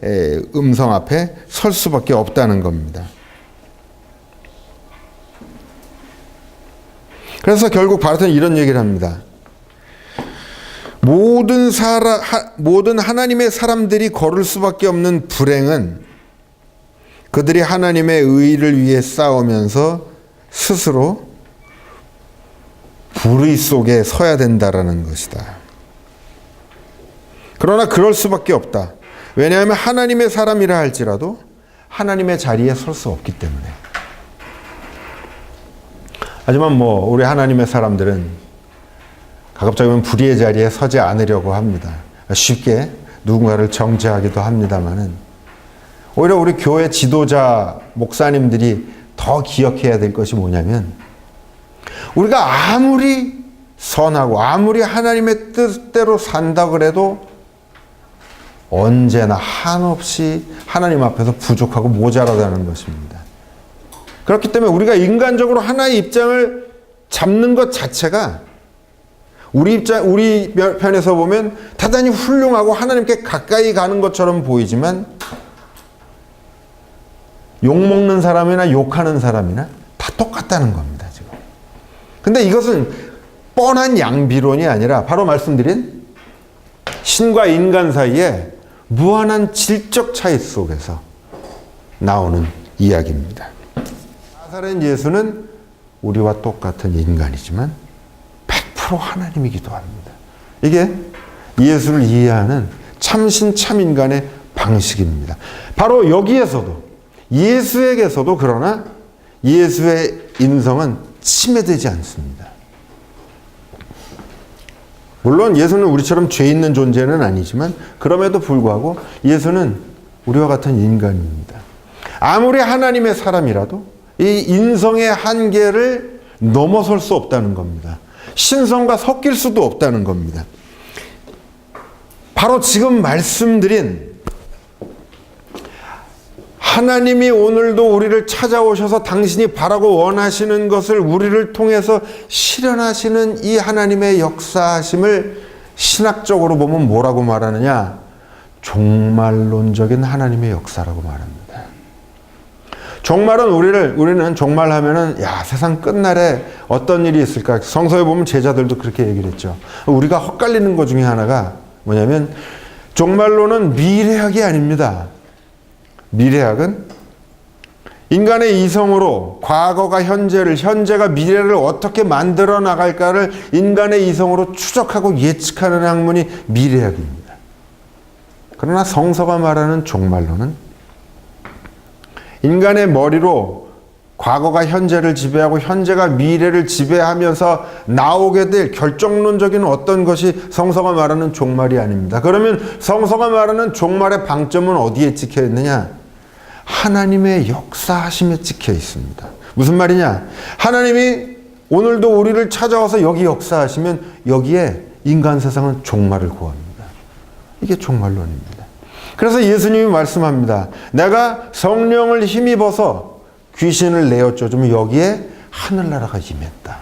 음성 앞에 설 수밖에 없다는 겁니다. 그래서 결국 바르트는 이런 얘기를 합니다. 모든 하나님의 사람들이 걸을 수밖에 없는 불행은 그들이 하나님의 의를 위해 싸우면서 스스로 불의 속에 서야 된다라는 것이다. 그러나 그럴 수밖에 없다. 왜냐하면 하나님의 사람이라 할지라도 하나님의 자리에 설 수 없기 때문에. 하지만 우리 하나님의 사람들은 가급적이면 불의의 자리에 서지 않으려고 합니다. 쉽게 누군가를 정죄하기도 합니다만은 오히려 우리 교회 지도자 목사님들이 더 기억해야 될 것이 뭐냐면, 우리가 아무리 선하고 아무리 하나님의 뜻대로 산다 그래도 언제나 한없이 하나님 앞에서 부족하고 모자라다는 것입니다. 그렇기 때문에 우리가 인간적으로 하나의 입장을 잡는 것 자체가 우리 편에서 보면 대단히 훌륭하고 하나님께 가까이 가는 것처럼 보이지만, 욕먹는 사람이나 욕하는 사람이나 다 똑같다는 겁니다, 지금. 근데 이것은 뻔한 양비론이 아니라 바로 말씀드린 신과 인간 사이에 무한한 질적 차이 속에서 나오는 이야기입니다. 나사렛 예수는 우리와 똑같은 인간이지만 100% 하나님이기도 합니다. 이게 예수를 이해하는 참신 참인간의 방식입니다. 바로 여기에서도, 예수에게서도, 그러나 예수의 인성은 침해되지 않습니다. 물론 예수는 우리처럼 죄 있는 존재는 아니지만 그럼에도 불구하고 예수는 우리와 같은 인간입니다. 아무리 하나님의 사람이라도 이 인성의 한계를 넘어설 수 없다는 겁니다. 신성과 섞일 수도 없다는 겁니다. 바로 지금 말씀드린 하나님이 오늘도 우리를 찾아오셔서 당신이 바라고 원하시는 것을 우리를 통해서 실현하시는 이 하나님의 역사하심을 신학적으로 보면 뭐라고 말하느냐? 종말론적인 하나님의 역사라고 말합니다. 종말은 우리는 종말하면은 세상 끝날에 어떤 일이 있을까? 성서에 보면 제자들도 그렇게 얘기를 했죠. 우리가 헛갈리는 것 중에 하나가 뭐냐면, 종말론은 미래학이 아닙니다. 미래학은 인간의 이성으로 과거가 현재를, 현재가 미래를 어떻게 만들어 나갈까를 인간의 이성으로 추적하고 예측하는 학문이 미래학입니다. 그러나 성서가 말하는 종말론은 인간의 머리로 과거가 현재를 지배하고 현재가 미래를 지배하면서 나오게 될 결정론적인 어떤 것이 성서가 말하는 종말이 아닙니다. 그러면 성서가 말하는 종말의 방점은 어디에 찍혀 있느냐? 하나님의 역사하심에 찍혀 있습니다. 무슨 말이냐? 하나님이 오늘도 우리를 찾아와서 여기 역사하시면 여기에 인간 세상은 종말을 구합니다. 이게 종말론입니다. 그래서 예수님이 말씀합니다. 내가 성령을 힘입어서 귀신을 내어 쫓으면 여기에 하늘나라가 임했다.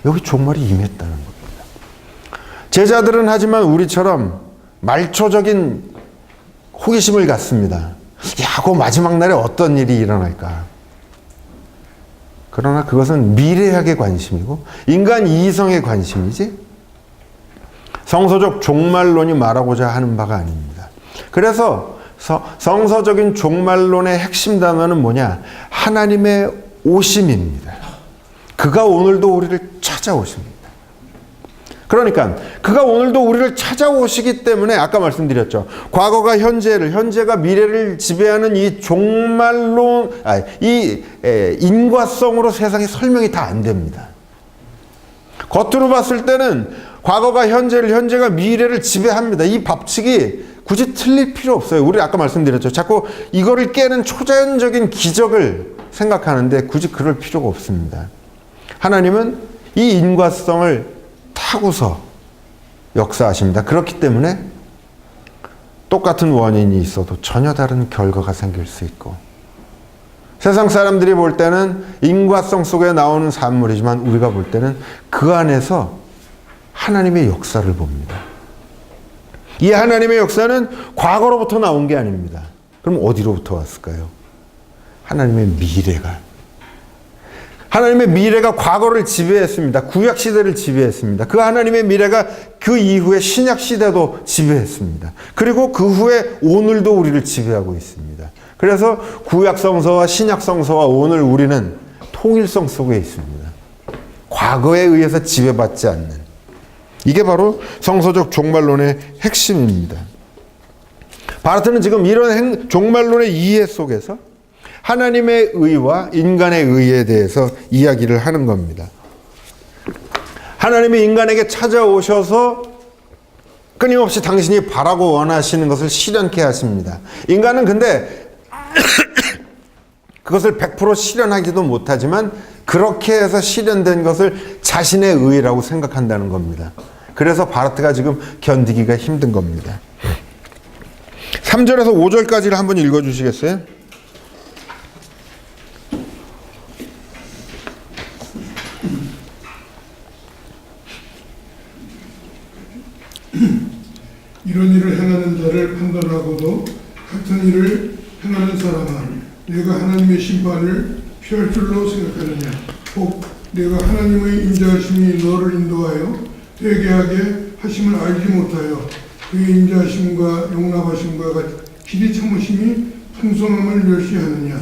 여기 종말이 임했다는 겁니다. 제자들은 하지만 우리처럼 말초적인 호기심을 갖습니다. 그 마지막 날에 어떤 일이 일어날까? 그러나 그것은 미래학의 관심이고 인간 이성의 관심이지 성서적 종말론이 말하고자 하는 바가 아닙니다. 그래서 성서적인 종말론의 핵심 단어는 뭐냐? 하나님의 오심입니다. 그가 오늘도 우리를 찾아오십니다. 그러니까 그가 오늘도 우리를 찾아오시기 때문에 아까 말씀드렸죠. 과거가 현재를, 현재가 미래를 지배하는 이 종말론, 이 인과성으로 세상이 설명이 다 안 됩니다. 겉으로 봤을 때는 과거가 현재를, 현재가 미래를 지배합니다. 이 법칙이 굳이 틀릴 필요 없어요. 우리 아까 말씀드렸죠. 자꾸 이거를 깨는 초자연적인 기적을 생각하는데 굳이 그럴 필요가 없습니다. 하나님은 이 인과성을 타고서 역사하십니다. 그렇기 때문에 똑같은 원인이 있어도 전혀 다른 결과가 생길 수 있고, 세상 사람들이 볼 때는 인과성 속에 나오는 산물이지만 우리가 볼 때는 그 안에서 하나님의 역사를 봅니다. 이 하나님의 역사는 과거로부터 나온 게 아닙니다. 그럼 어디로부터 왔을까요? 하나님의 미래가. 하나님의 미래가 과거를 지배했습니다. 구약 시대를 지배했습니다. 그 하나님의 미래가 그 이후에 신약 시대도 지배했습니다. 그리고 그 후에 오늘도 우리를 지배하고 있습니다. 그래서 구약 성서와 신약 성서와 오늘 우리는 통일성 속에 있습니다. 과거에 의해서 지배받지 않는, 이게 바로 성서적 종말론의 핵심입니다. 바르트는 지금 이런 종말론의 이해 속에서 하나님의 의와 인간의 의에 대해서 이야기를 하는 겁니다. 하나님이 인간에게 찾아오셔서 끊임없이 당신이 바라고 원하시는 것을 실현케 하십니다. 인간은 근데 그것을 100% 실현하지도 못하지만 그렇게 해서 실현된 것을 자신의 의라고 생각한다는 겁니다. 그래서 바르트가 지금 견디기가 힘든 겁니다. 3절에서 5절까지를 한번 읽어주시겠어요? 이런 일을 행하는 자를 판단하고도 같은 일을 행하는 사람아, 내가 하나님의 심판을 피할 줄로 생각하느냐? 혹 내가 하나님의 인자하심이 너를 인도하여 회개하게 하심을 알지 못하여 그의 인자하심과 용납하심과 길이 참으심이 풍성함을 멸시하느냐?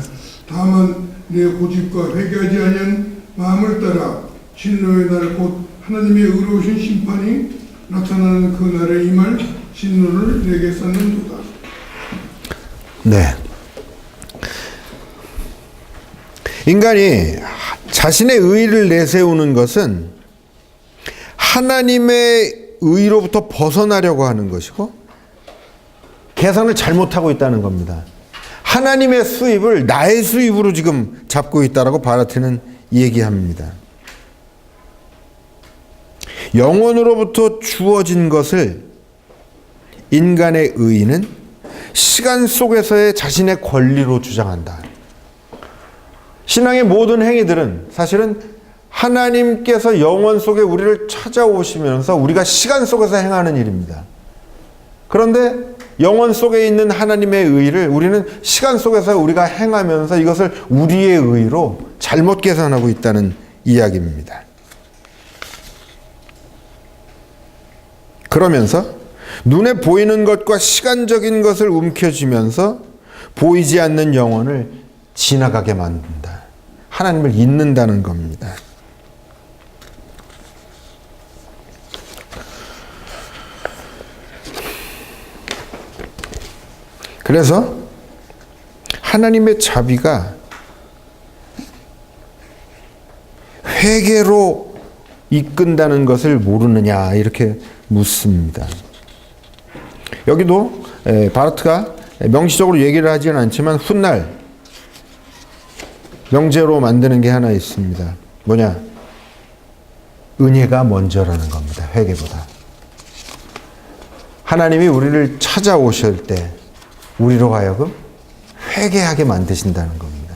다만 내 고집과 회개하지 아니한 마음을 따라 진노의 날 곧 하나님의 의로우신 심판이 나타나는 그 날에 임할 진노를 내게 쌓는도다. 네. 인간이 자신의 의를 내세우는 것은 하나님의 의로부터 벗어나려고 하는 것이고 계산을 잘못하고 있다는 겁니다. 하나님의 수입을 나의 수입으로 지금 잡고 있다라고 바르트는 얘기합니다. 영원으로부터 주어진 것을 인간의 의는 시간 속에서의 자신의 권리로 주장한다. 신앙의 모든 행위들은 사실은 하나님께서 영원 속에 우리를 찾아오시면서 우리가 시간 속에서 행하는 일입니다. 그런데 영원 속에 있는 하나님의 의를 우리는 시간 속에서 우리가 행하면서 이것을 우리의 의로 잘못 계산하고 있다는 이야기입니다. 그러면서 눈에 보이는 것과 시간적인 것을 움켜쥐면서 보이지 않는 영혼을 지나가게 만든다. 하나님을 잊는다는 겁니다. 그래서 하나님의 자비가 회개로 이끈다는 것을 모르느냐 이렇게 묻습니다. 여기도 바르트가 명시적으로 얘기를 하지는 않지만 훗날 명제로 만드는 게 하나 있습니다. 뭐냐? 은혜가 먼저라는 겁니다. 회개보다. 하나님이 우리를 찾아오실 때 우리로 하여금 회개하게 만드신다는 겁니다.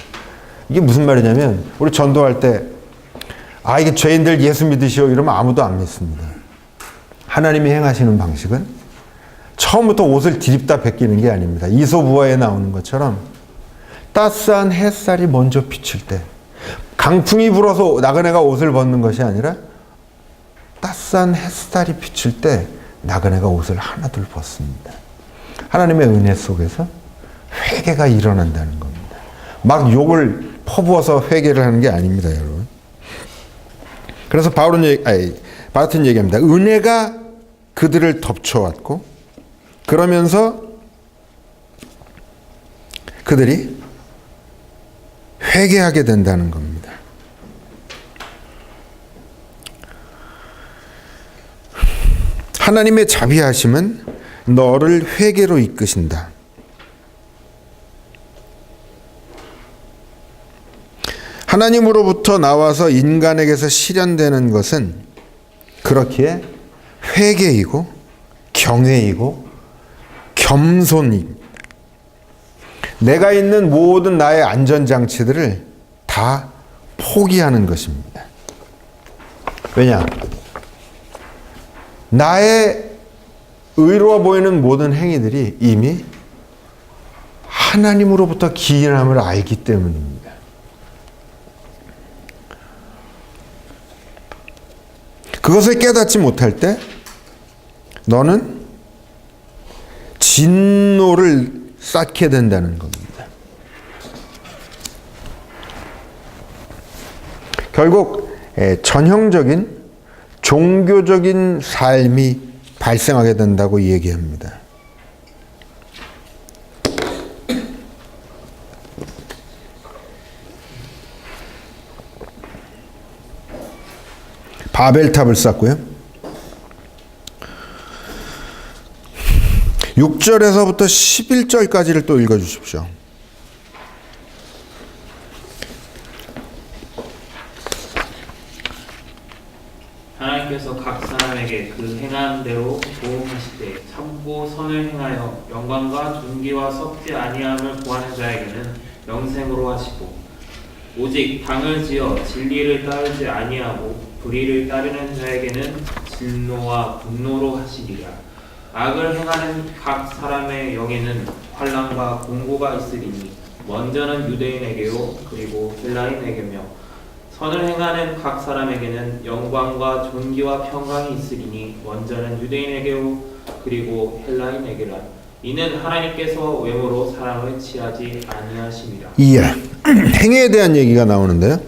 이게 무슨 말이냐면 우리 전도할 때 이게 죄인들 예수 믿으시오 이러면 아무도 안 믿습니다. 하나님이 행하시는 방식은 처음부터 옷을 디립다 벗기는 게 아닙니다. 이솝우화에 나오는 것처럼 따스한 햇살이 먼저 비칠 때 강풍이 불어서 나그네가 옷을 벗는 것이 아니라 따스한 햇살이 비칠 때 나그네가 옷을 하나둘 벗습니다. 하나님의 은혜 속에서 회개가 일어난다는 겁니다. 막 욕을 퍼부어서 회개를 하는 게 아닙니다, 여러분. 그래서 바르트는 얘기합니다. 은혜가 그들을 덮쳐왔고 그러면서 그들이 회개하게 된다는 겁니다. 하나님의 자비하심은 너를 회개로 이끄신다. 하나님으로부터 나와서 인간에게서 실현되는 것은 그렇기에 회개이고 경외이고 겸손입니다. 내가 있는 모든 나의 안전장치들을 다 포기하는 것입니다. 왜냐? 나의 의로워 보이는 모든 행위들이 이미 하나님으로부터 기인함을 알기 때문입니다. 그것을 깨닫지 못할 때 너는 진노를 쌓게 된다는 겁니다. 결국 전형적인 종교적인 삶이 발생하게 된다고 얘기합니다. 바벨탑을 쌓고요. 6절에서부터 11절까지를 또 읽어주십시오. 하나님께서 각 사람에게 그 행한 대로 보응하시되 참고 선을 행하여 영광과 존귀와 썩지 아니함을 구하는 자에게는 영생으로 하시고 오직 당을 지어 진리를 따르지 아니하고 불의를 따르는 자에게는 진노와 분노로 하시리라. 악을 행하는 각 사람의 영에는 환난과 공고가 있으리니 먼저는 유대인에게요 그리고 헬라인에게며 선을 행하는 각 사람에게는 영광과 존귀와 평강이 있으리니 먼저는 유대인에게요 그리고 헬라인에게라. 이는 하나님께서 외모로 사람을 취하지 아니하심이라. 예. 행위에 대한 얘기가 나오는데요.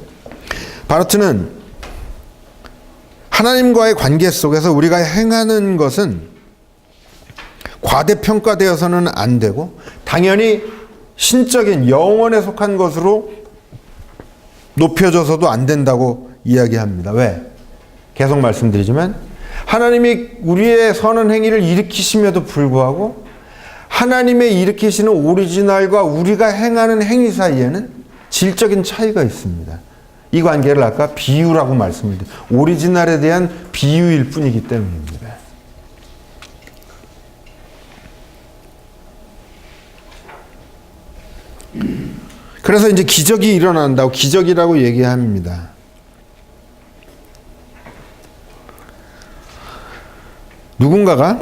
바르트는 하나님과의 관계 속에서 우리가 행하는 것은 과대평가되어서는 안 되고 당연히 신적인 영혼에 속한 것으로 높여져서도 안 된다고 이야기합니다. 왜? 계속 말씀드리지만 하나님이 우리의 선한 행위를 일으키심에도 불구하고 하나님의 일으키시는 오리지널과 우리가 행하는 행위 사이에는 질적인 차이가 있습니다. 이 관계를 아까 비유라고 말씀을 드렸습니다. 오리지널에 대한 비유일 뿐이기 때문입니다. 그래서 이제 기적이 일어난다고 기적이라고 얘기합니다. 누군가가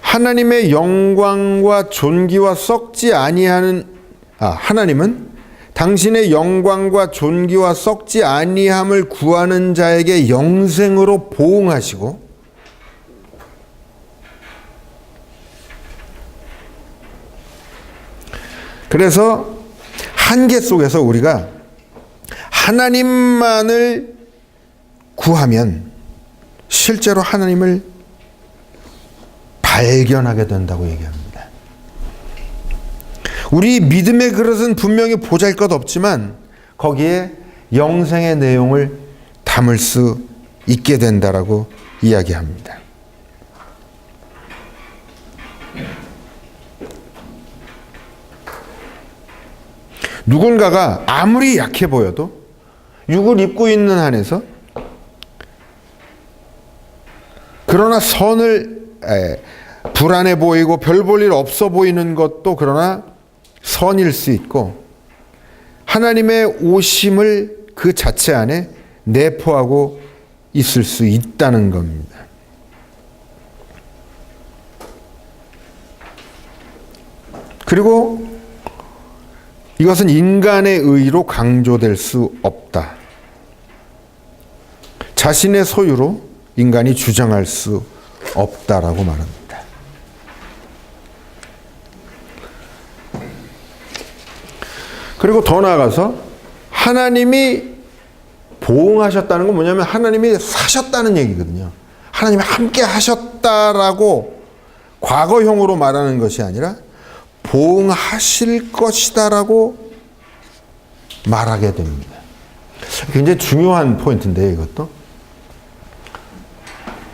하나님의 영광과 존귀와 썩지 아니하는 하나님은 당신의 영광과 존귀와 썩지 아니함을 구하는 자에게 영생으로 보응하시고 그래서 한계 속에서 우리가 하나님만을 구하면 실제로 하나님을 발견하게 된다고 얘기합니다. 우리 믿음의 그릇은 분명히 보잘것없지만 거기에 영생의 내용을 담을 수 있게 된다라고 이야기합니다. 누군가가 아무리 약해 보여도 육을 입고 있는 한에서 그러나 선을 불안해 보이고 별 볼 일 없어 보이는 것도 그러나 선일 수 있고 하나님의 오심을 그 자체 안에 내포하고 있을 수 있다는 겁니다. 그리고 이것은 인간의 의로 강조될 수 없다. 자신의 소유로 인간이 주장할 수 없다라고 말합니다. 그리고 더 나아가서 하나님이 보응하셨다는 건 뭐냐면 하나님이 사셨다는 얘기거든요. 하나님이 함께 하셨다라고 과거형으로 말하는 것이 아니라 보응하실 것이다라고 말하게 됩니다. 굉장히 중요한 포인트인데요, 이것도.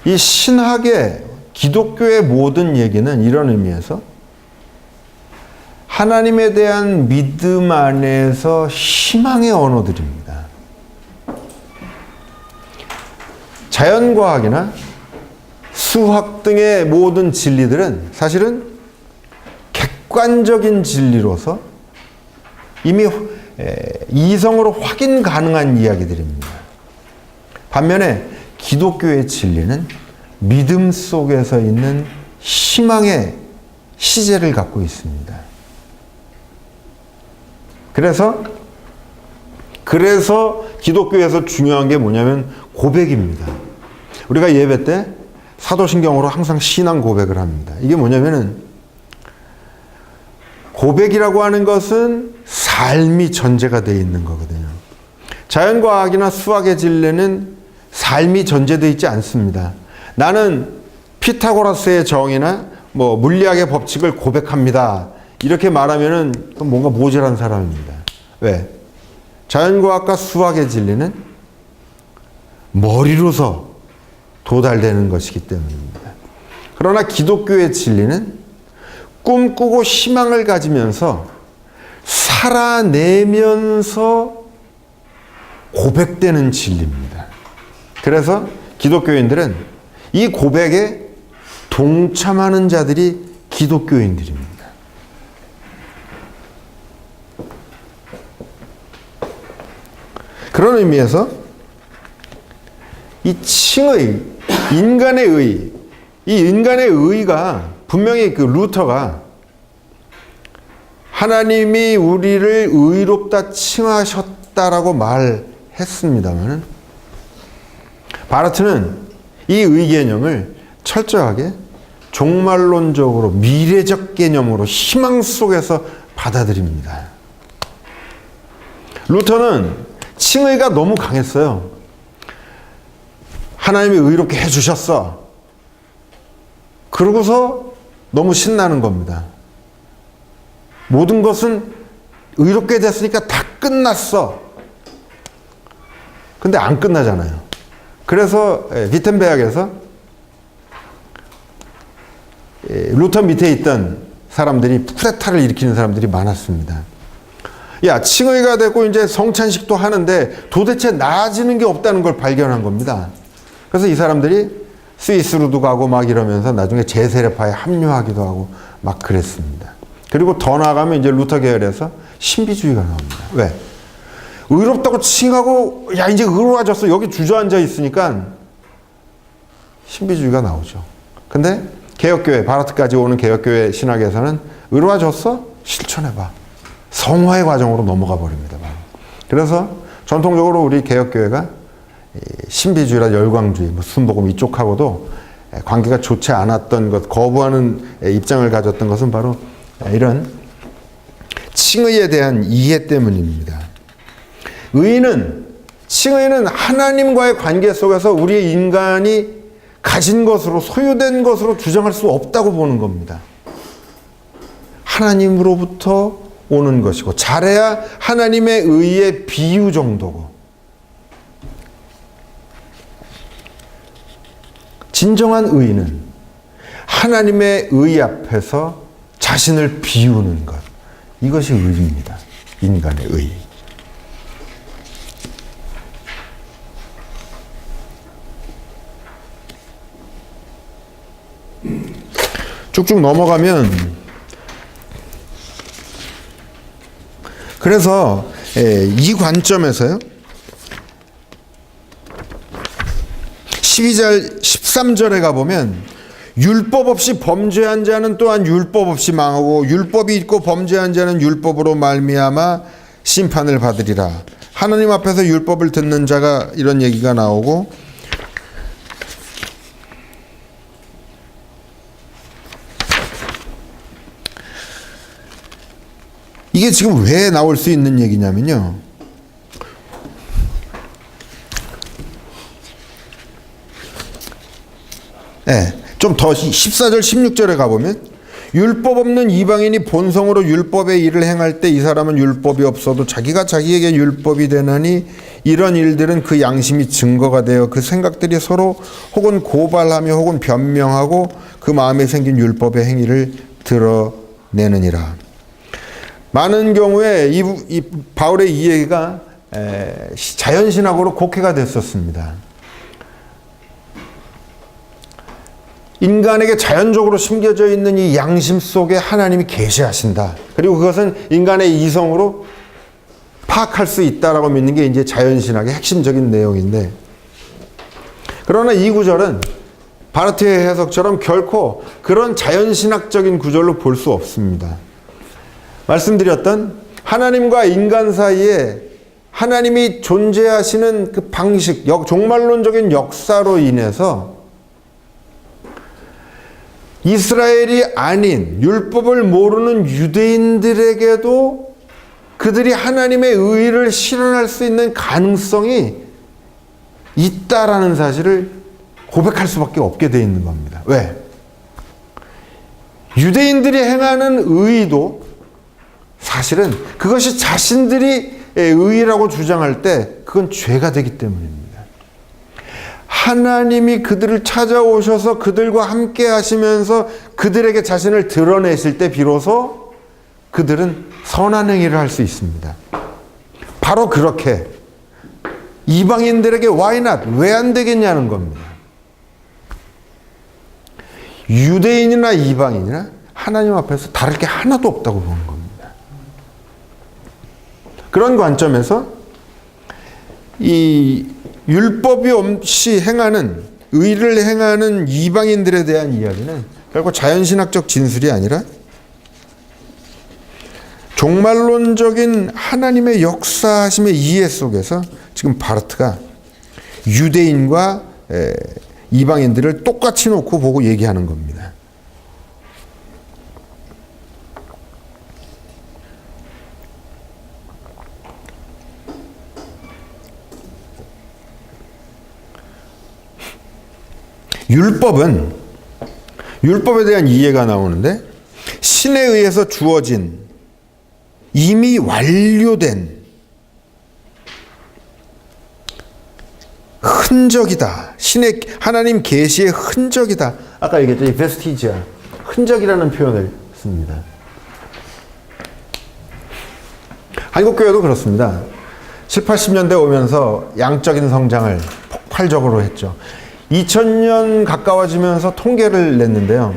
이 신학의 기독교의 모든 얘기는 이런 의미에서 하나님에 대한 믿음 안에서 희망의 언어들입니다. 자연과학이나 수학 등의 모든 진리들은 사실은 객관적인 진리로서 이미 이성으로 확인 가능한 이야기들입니다. 반면에 기독교의 진리는 믿음 속에서 있는 희망의 시제를 갖고 있습니다. 그래서 기독교에서 중요한 게 뭐냐면 고백입니다. 우리가 예배 때 사도신경으로 항상 신앙 고백을 합니다. 이게 뭐냐면은 고백이라고 하는 것은 삶이 전제가 되어 있는 거거든요. 자연과학이나 수학의 진리는 삶이 전제되어 있지 않습니다. 나는 피타고라스의 정의나 뭐 물리학의 법칙을 고백합니다. 이렇게 말하면은 뭔가 모질한 사람입니다. 왜? 자연과학과 수학의 진리는 머리로서 도달되는 것이기 때문입니다. 그러나 기독교의 진리는 꿈꾸고 희망을 가지면서 살아내면서 고백되는 진리입니다. 그래서 기독교인들은 이 고백에 동참하는 자들이 기독교인들입니다. 그런 의미에서 이 칭의, 인간의 의, 이 인간의 의가 분명히 그 루터가 하나님이 우리를 의롭다 칭하셨다라고 말했습니다만 바르트는 이 의 개념을 철저하게 종말론적으로 미래적 개념으로 희망 속에서 받아들입니다. 루터는 칭의가 너무 강했어요. 하나님이 의롭게 해주셨어. 그러고서 너무 신나는 겁니다. 모든 것은 의롭게 됐으니까 다 끝났어. 근데 안 끝나잖아요. 그래서 위텐베르크에서 루터 밑에 있던 사람들이 쿠데타를 일으키는 사람들이 많았습니다. 야, 칭의가 되고 이제 성찬식도 하는데 도대체 나아지는 게 없다는 걸 발견한 겁니다. 그래서 이 사람들이 스위스로도 가고 막 이러면서 나중에 제세례파에 합류하기도 하고 막 그랬습니다. 그리고 더 나아가면 이제 루터 계열에서 신비주의가 나옵니다. 왜? 의롭다고 칭하고 야 이제 의로워졌어 여기 주저앉아 있으니까 신비주의가 나오죠. 근데 개혁교회 바르트까지 오는 개혁교회 신학에서는 의로워졌어? 실천해봐. 성화의 과정으로 넘어가 버립니다. 그래서 전통적으로 우리 개혁교회가 신비주의나 열광주의, 순복음 이쪽하고도 관계가 좋지 않았던 것, 거부하는 입장을 가졌던 것은 바로 이런 칭의에 대한 이해 때문입니다. 칭의는 하나님과의 관계 속에서 우리의 인간이 가진 것으로, 소유된 것으로 주장할 수 없다고 보는 겁니다. 하나님으로부터 오는 것이고, 잘해야 하나님의 의의 비유 정도고, 진정한 의는 하나님의 의 앞에서 자신을 비우는 것. 이것이 의입니다. 인간의 의. 쭉쭉 넘어가면 그래서 이 관점에서요. 12절 13절에 가보면 율법 없이 범죄한 자는 또한 율법 없이 망하고 율법이 있고 범죄한 자는 율법으로 말미암아 심판을 받으리라. 하나님 앞에서 율법을 듣는 자가 이런 얘기가 나오고 이게 지금 왜 나올 수 있는 얘기냐면요. 좀 더 14절 16절에 가보면 율법 없는 이방인이 본성으로 율법의 일을 행할 때 이 사람은 율법이 없어도 자기가 자기에게 율법이 되나니 이런 일들은 그 양심이 증거가 되어 그 생각들이 서로 혹은 고발하며 혹은 변명하고 그 마음에 생긴 율법의 행위를 드러내느니라. 많은 경우에 이 바울의 이 얘기가 자연신학으로 곡해가 됐었습니다. 인간에게 자연적으로 심겨져 있는 이 양심 속에 하나님이 계시하신다. 그리고 그것은 인간의 이성으로 파악할 수 있다라고 믿는 게 이제 자연신학의 핵심적인 내용인데, 그러나 이 구절은 바르트의 해석처럼 결코 그런 자연신학적인 구절로 볼 수 없습니다. 말씀드렸던 하나님과 인간 사이에 하나님이 존재하시는 그 방식, 종말론적인 역사로 인해서 이스라엘이 아닌 율법을 모르는 유대인들에게도 그들이 하나님의 의를 실현할 수 있는 가능성이 있다라는 사실을 고백할 수밖에 없게 되어 있는 겁니다. 왜? 유대인들이 행하는 의도 사실은 그것이 자신들이 의라고 주장할 때 그건 죄가 되기 때문입니다. 하나님이 그들을 찾아오셔서 그들과 함께 하시면서 그들에게 자신을 드러내실 때 비로소 그들은 선한 행위를 할 수 있습니다. 바로 그렇게 이방인들에게 why not? 왜 안 되겠냐는 겁니다. 유대인이나 이방인이나 하나님 앞에서 다를 게 하나도 없다고 보는 겁니다. 그런 관점에서 이 율법이 없이 행하는 의를 행하는 이방인들에 대한 이야기는 결국 자연신학적 진술이 아니라 종말론적인 하나님의 역사하심의 이해 속에서 지금 바르트가 유대인과 이방인들을 똑같이 놓고 보고 얘기하는 겁니다. 율법에 대한 이해가 나오는데 신에 의해서 주어진 이미 완료된 흔적이다. 신의 하나님 계시의 흔적이다. 아까 얘기했죠. 이 베스티지아 흔적이라는 표현을 씁니다. 한국교회도 그렇습니다. 7, 80년대 오면서 양적인 성장을 폭발적으로 했죠. 2000년 가까워지면서 통계를 냈는데요.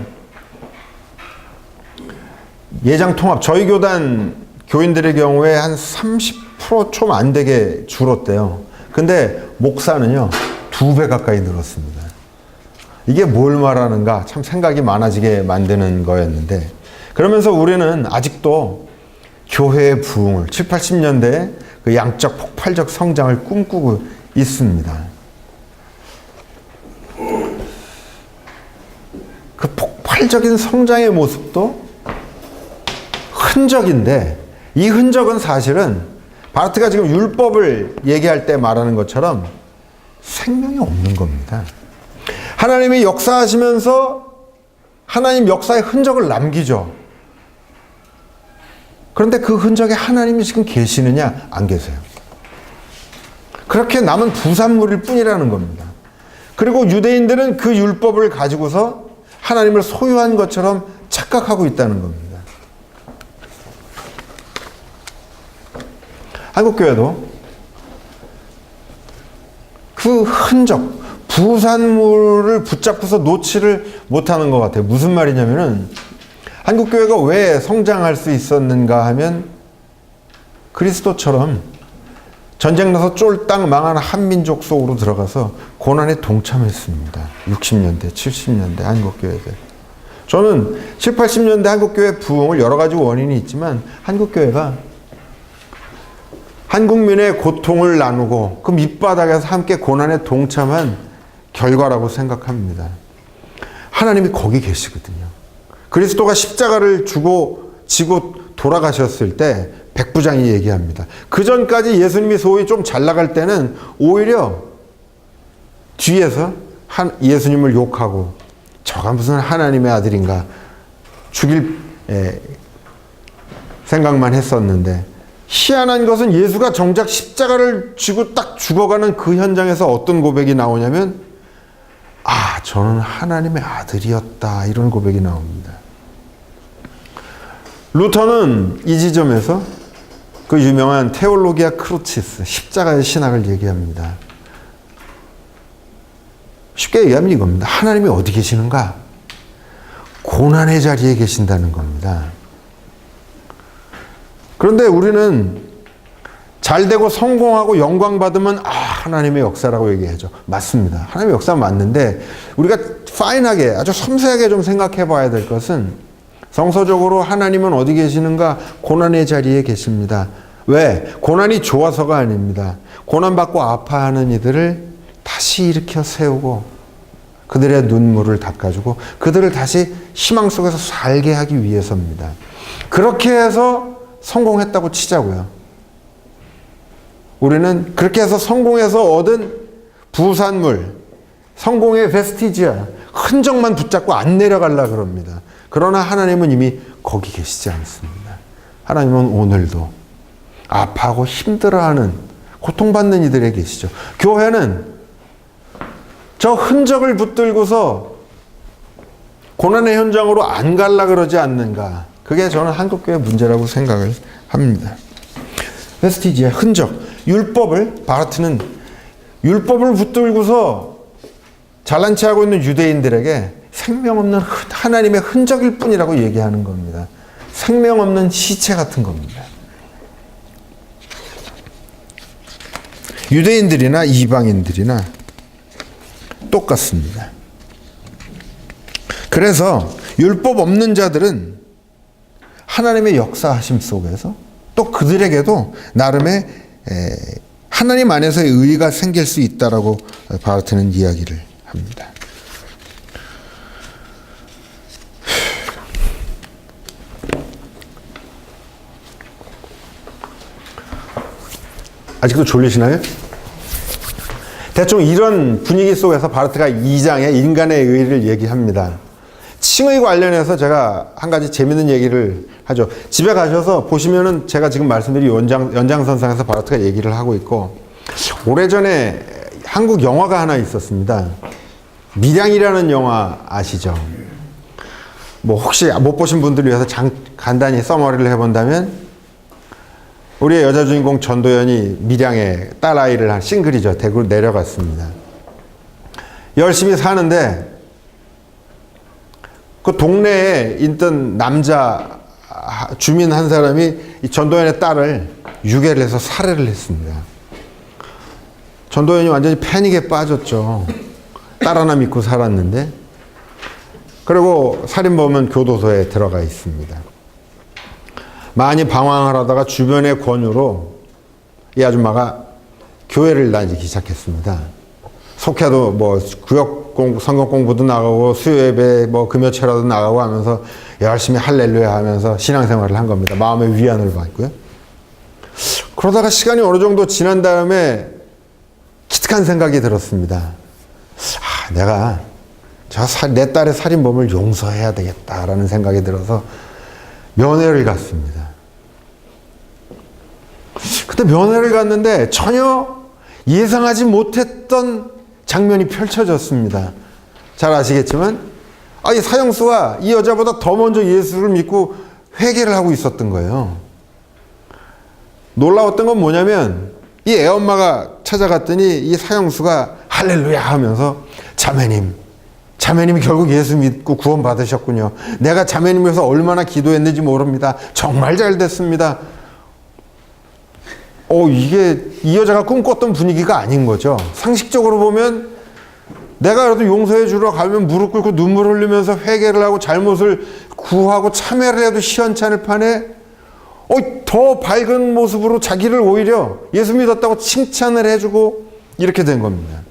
예장 통합, 저희 교단 교인들의 경우에 한 30% 좀 안 되게 줄었대요. 근데 목사는요, 2배 가까이 늘었습니다. 이게 뭘 말하는가 참 생각이 많아지게 만드는 거였는데, 그러면서 우리는 아직도 교회의 부흥을 7, 80년대 그 양적 폭발적 성장을 꿈꾸고 있습니다. 그 폭발적인 성장의 모습도 흔적인데 이 흔적은 사실은 바르트가 지금 율법을 얘기할 때 말하는 것처럼 생명이 없는 겁니다. 하나님이 역사하시면서 하나님 역사의 흔적을 남기죠. 그런데 그 흔적에 하나님이 지금 계시느냐? 안 계세요. 그렇게 남은 부산물일 뿐이라는 겁니다. 그리고 유대인들은 그 율법을 가지고서 하나님을 소유한 것처럼 착각하고 있다는 겁니다. 한국교회도 그 흔적, 부산물을 붙잡고서 놓지를 못하는 것 같아요. 무슨 말이냐면은 한국교회가 왜 성장할 수 있었는가 하면 그리스도처럼 전쟁 나서 쫄딱 망한 한민족 속으로 들어가서 고난에 동참했습니다. 60년대, 70년대 한국교회들. 저는 7, 80년대 한국교회 부흥을 여러 가지 원인이 있지만 한국교회가 한국민의 고통을 나누고 그 밑바닥에서 함께 고난에 동참한 결과라고 생각합니다. 하나님이 거기 계시거든요. 그리스도가 십자가를 지고 돌아가셨을 때 백부장이 얘기합니다. 그 전까지 예수님이 소위 좀 잘 나갈 때는 오히려 뒤에서 예수님을 욕하고 저가 무슨 하나님의 아들인가 죽일 생각만 했었는데, 희한한 것은 예수가 정작 십자가를 지고 딱 죽어가는 그 현장에서 어떤 고백이 나오냐면, 아, 저는 하나님의 아들이었다, 이런 고백이 나옵니다. 루터는 이 지점에서 그 유명한 테올로기아 크루치스, 십자가의 신학을 얘기합니다. 쉽게 얘기하면 이겁니다. 하나님이 어디 계시는가? 고난의 자리에 계신다는 겁니다. 그런데 우리는 잘되고 성공하고 영광 받으면 하나님의 역사라고 얘기하죠. 맞습니다. 하나님의 역사는 맞는데 우리가 파인하게 아주 섬세하게 좀 생각해 봐야 될 것은 성서적으로 하나님은 어디 계시는가? 고난의 자리에 계십니다. 왜? 고난이 좋아서가 아닙니다. 고난받고 아파하는 이들을 다시 일으켜 세우고 그들의 눈물을 닦아주고 그들을 다시 희망 속에서 살게 하기 위해서입니다. 그렇게 해서 성공했다고 치자고요. 우리는 그렇게 해서 성공해서 얻은 부산물, 성공의 베스티지야, 흔적만 붙잡고 안 내려가려고 그럽니다. 그러나 하나님은 이미 거기 계시지 않습니다. 하나님은 오늘도 아파하고 힘들어하는, 고통받는 이들에 계시죠. 교회는 저 흔적을 붙들고서 고난의 현장으로 안 갈라 그러지 않는가. 그게 저는 한국교회의 문제라고 생각을 합니다. 베스티지의 흔적, 율법을, 바르트는 율법을 붙들고서 잘난 체하고 있는 유대인들에게 생명 없는 하나님의 흔적일 뿐이라고 얘기하는 겁니다. 생명 없는 시체 같은 겁니다. 유대인들이나 이방인들이나 똑같습니다. 그래서 율법 없는 자들은 하나님의 역사하심 속에서 또 그들에게도 나름의 하나님 안에서의 의의가 생길 수 있다라고 바르트는 이야기를 합니다. 아직도 졸리시나요? 대충 이런 분위기 속에서 바르트가 2장에 인간의 의의를 얘기합니다. 칭의 관련해서 제가 한 가지 재밌는 얘기를 하죠. 집에 가셔서 보시면은 제가 지금 말씀드린 연장선상에서 바르트가 얘기를 하고 있고, 오래전에 한국 영화가 하나 있었습니다. 밀양이라는 영화 아시죠? 뭐 혹시 못 보신 분들을 위해서 간단히 서머리를 해본다면, 우리의 여자 주인공 전도연이 밀양에 딸아이를 한 싱글이죠. 대구로 내려갔습니다. 열심히 사는데 그 동네에 있던 남자 주민 한 사람이 이 전도연의 딸을 유괴를 해서 살해를 했습니다. 전도연이 완전히 패닉에 빠졌죠. 딸 하나 믿고 살았는데. 그리고 살인범은 교도소에 들어가 있습니다. 많이 방황을 하다가 주변의 권유로 이 아줌마가 교회를 다니기 시작했습니다. 속해도 뭐 구역 성경 공부도 나가고 수요예배 뭐 금요체라도 나가고 하면서 열심히 할렐루야 하면서 신앙생활을 한 겁니다. 마음의 위안을 받고요. 그러다가 시간이 어느 정도 지난 다음에 기특한 생각이 들었습니다. 내가 내 딸의 살인범을 용서해야 되겠다라는 생각이 들어서 면회를 갔습니다. 근데 면회를 갔는데 전혀 예상하지 못했던 장면이 펼쳐졌습니다. 잘 아시겠지만 이 사형수가 이 여자보다 더 먼저 예수를 믿고 회개를 하고 있었던 거예요. 놀라웠던 건 뭐냐면 이 애엄마가 찾아갔더니 이 사형수가 할렐루야 하면서 자매님이 결국 예수 믿고 구원 받으셨군요. 내가 자매님 위해서 얼마나 기도했는지 모릅니다. 정말 잘 됐습니다. 이게 이 여자가 꿈꿨던 분위기가 아닌 거죠. 상식적으로 보면 내가 그래도 용서해 주러 가면 무릎 꿇고 눈물 흘리면서 회개를 하고 잘못을 구하고 참회를 해도 시원찮을 판에 더 밝은 모습으로 자기를 오히려 예수 믿었다고 칭찬을 해주고 이렇게 된 겁니다.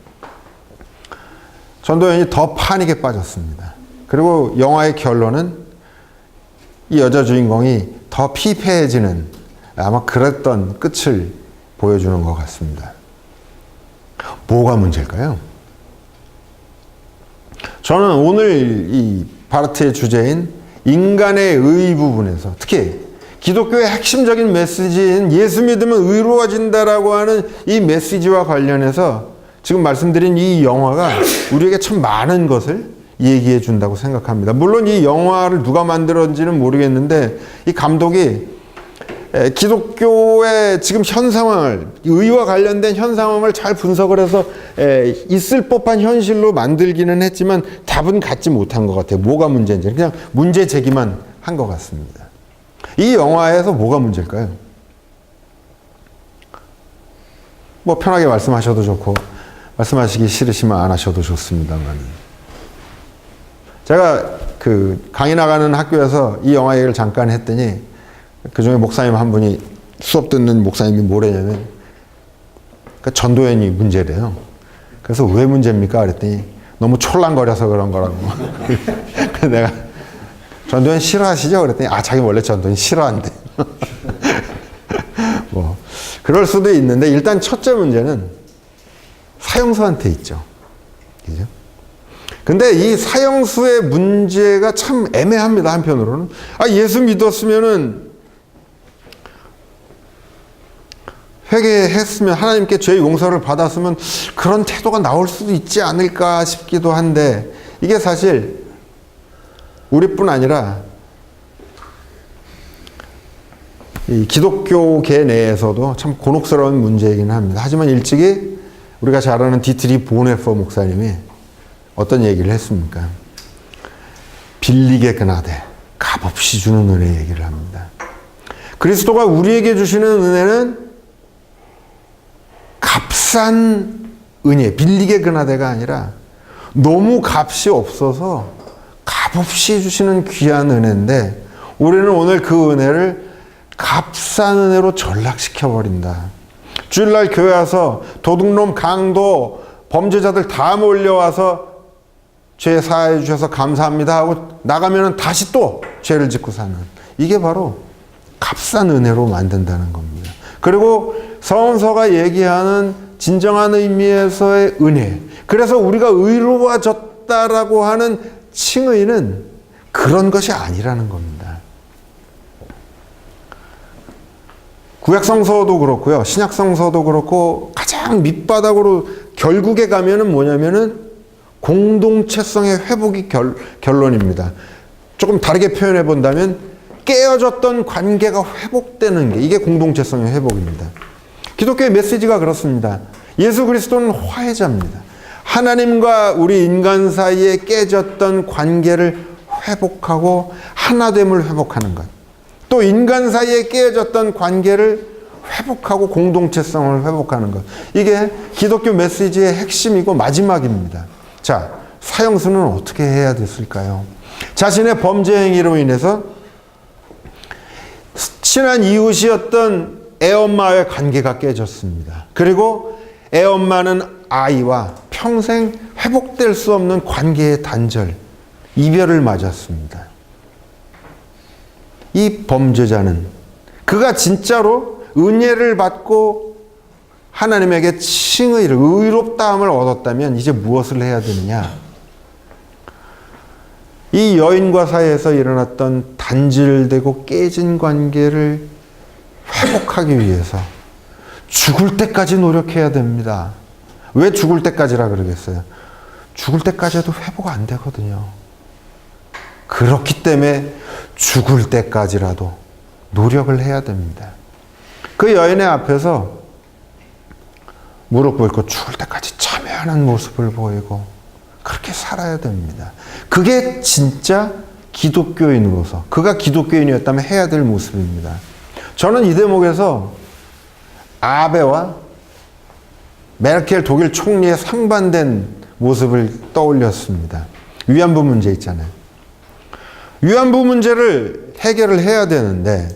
전도연이 더 파닉에 빠졌습니다. 그리고 영화의 결론은 이 여자 주인공이 더 피폐해지는 아마 그랬던 끝을 보여주는 것 같습니다. 뭐가 문제일까요? 저는 오늘 이 바르트의 주제인 인간의 의 부분에서 특히 기독교의 핵심적인 메시지인 예수 믿으면 의로워진다라고 하는 이 메시지와 관련해서 지금 말씀드린 이 영화가 우리에게 참 많은 것을 얘기해 준다고 생각합니다. 물론 이 영화를 누가 만들었는지는 모르겠는데 이 감독이 기독교의 지금 현 상황을, 의와 관련된 현 상황을 잘 분석을 해서 있을 법한 현실로 만들기는 했지만 답은 갖지 못한 것 같아요. 뭐가 문제인지 그냥 문제 제기만 한 것 같습니다. 이 영화에서 뭐가 문제일까요? 뭐 편하게 말씀하셔도 좋고 말씀하시기 싫으시면 안 하셔도 좋습니다만, 제가 그 강의 나가는 학교에서 이 영화 얘기를 잠깐 했더니 그 중에 목사님 한 분이, 수업 듣는 목사님이 뭐래냐면 전도연이 문제래요. 그래서 왜 문제입니까? 그랬더니 너무 촐랑거려서 그런 거라고. 그래서 내가 전도연 싫어하시죠? 그랬더니 자기 원래 전도연 싫어한대. 뭐 그럴 수도 있는데 일단 첫째 문제는 사형수한테 있죠. 그죠? 근데 이 사형수의 문제가 참 애매합니다. 한편으로는 예수 믿었으면은 회개했으면 하나님께 죄 용서를 받았으면 그런 태도가 나올 수도 있지 않을까 싶기도 한데 이게 사실 우리뿐 아니라 이 기독교계 내에서도 참 곤혹스러운 문제이긴 합니다. 하지만 일찍이 우리가 잘 아는 디트리 보네퍼 목사님이 어떤 얘기를 했습니까? 빌리게 그나데 값없이 주는 은혜 얘기를 합니다. 그리스도가 우리에게 주시는 은혜는 값싼 은혜, 빌리게 그나데가 아니라 너무 값이 없어서 값없이 주시는 귀한 은혜인데 우리는 오늘 그 은혜를 값싼 은혜로 전락시켜버린다. 주일날 교회 와서 도둑놈, 강도, 범죄자들 다 몰려와서 죄 사해 주셔서 감사합니다 하고 나가면 다시 또 죄를 짓고 사는, 이게 바로 값싼 은혜로 만든다는 겁니다. 그리고 서원서가 얘기하는 진정한 의미에서의 은혜, 그래서 우리가 의로워졌다라고 하는 칭의는 그런 것이 아니라는 겁니다. 구약성서도 그렇고요, 신약성서도 그렇고 가장 밑바닥으로 결국에 가면은 뭐냐면은 공동체성의 회복이 결론입니다. 조금 다르게 표현해 본다면 깨어졌던 관계가 회복되는 게, 이게 공동체성의 회복입니다. 기독교의 메시지가 그렇습니다. 예수 그리스도는 화해자입니다. 하나님과 우리 인간 사이에 깨졌던 관계를 회복하고 하나됨을 회복하는 것, 또 인간 사이에 깨어졌던 관계를 회복하고 공동체성을 회복하는 것, 이게 기독교 메시지의 핵심이고 마지막입니다. 자, 사형수는 어떻게 해야 됐을까요? 자신의 범죄 행위로 인해서 친한 이웃이었던 애엄마와의 관계가 깨졌습니다. 그리고 애엄마는 아이와 평생 회복될 수 없는 관계의 단절, 이별을 맞았습니다. 이 범죄자는 그가 진짜로 은혜를 받고 하나님에게 칭의를, 의롭다함을 얻었다면 이제 무엇을 해야 되느냐? 이 여인과 사이에서 일어났던 단절되고 깨진 관계를 회복하기 위해서 죽을 때까지 노력해야 됩니다. 왜 죽을 때까지라 그러겠어요? 죽을 때까지 해도 회복 안 되거든요. 그렇기 때문에 죽을 때까지라도 노력을 해야 됩니다. 그 여인의 앞에서 무릎 꿇고 죽을 때까지 참여하는 모습을 보이고 그렇게 살아야 됩니다. 그게 진짜 기독교인으로서, 그가 기독교인이었다면 해야 될 모습입니다. 저는 이 대목에서 아베와 메르켈 독일 총리의 상반된 모습을 떠올렸습니다. 위안부 문제 있잖아요. 위안부 문제를 해결을 해야 되는데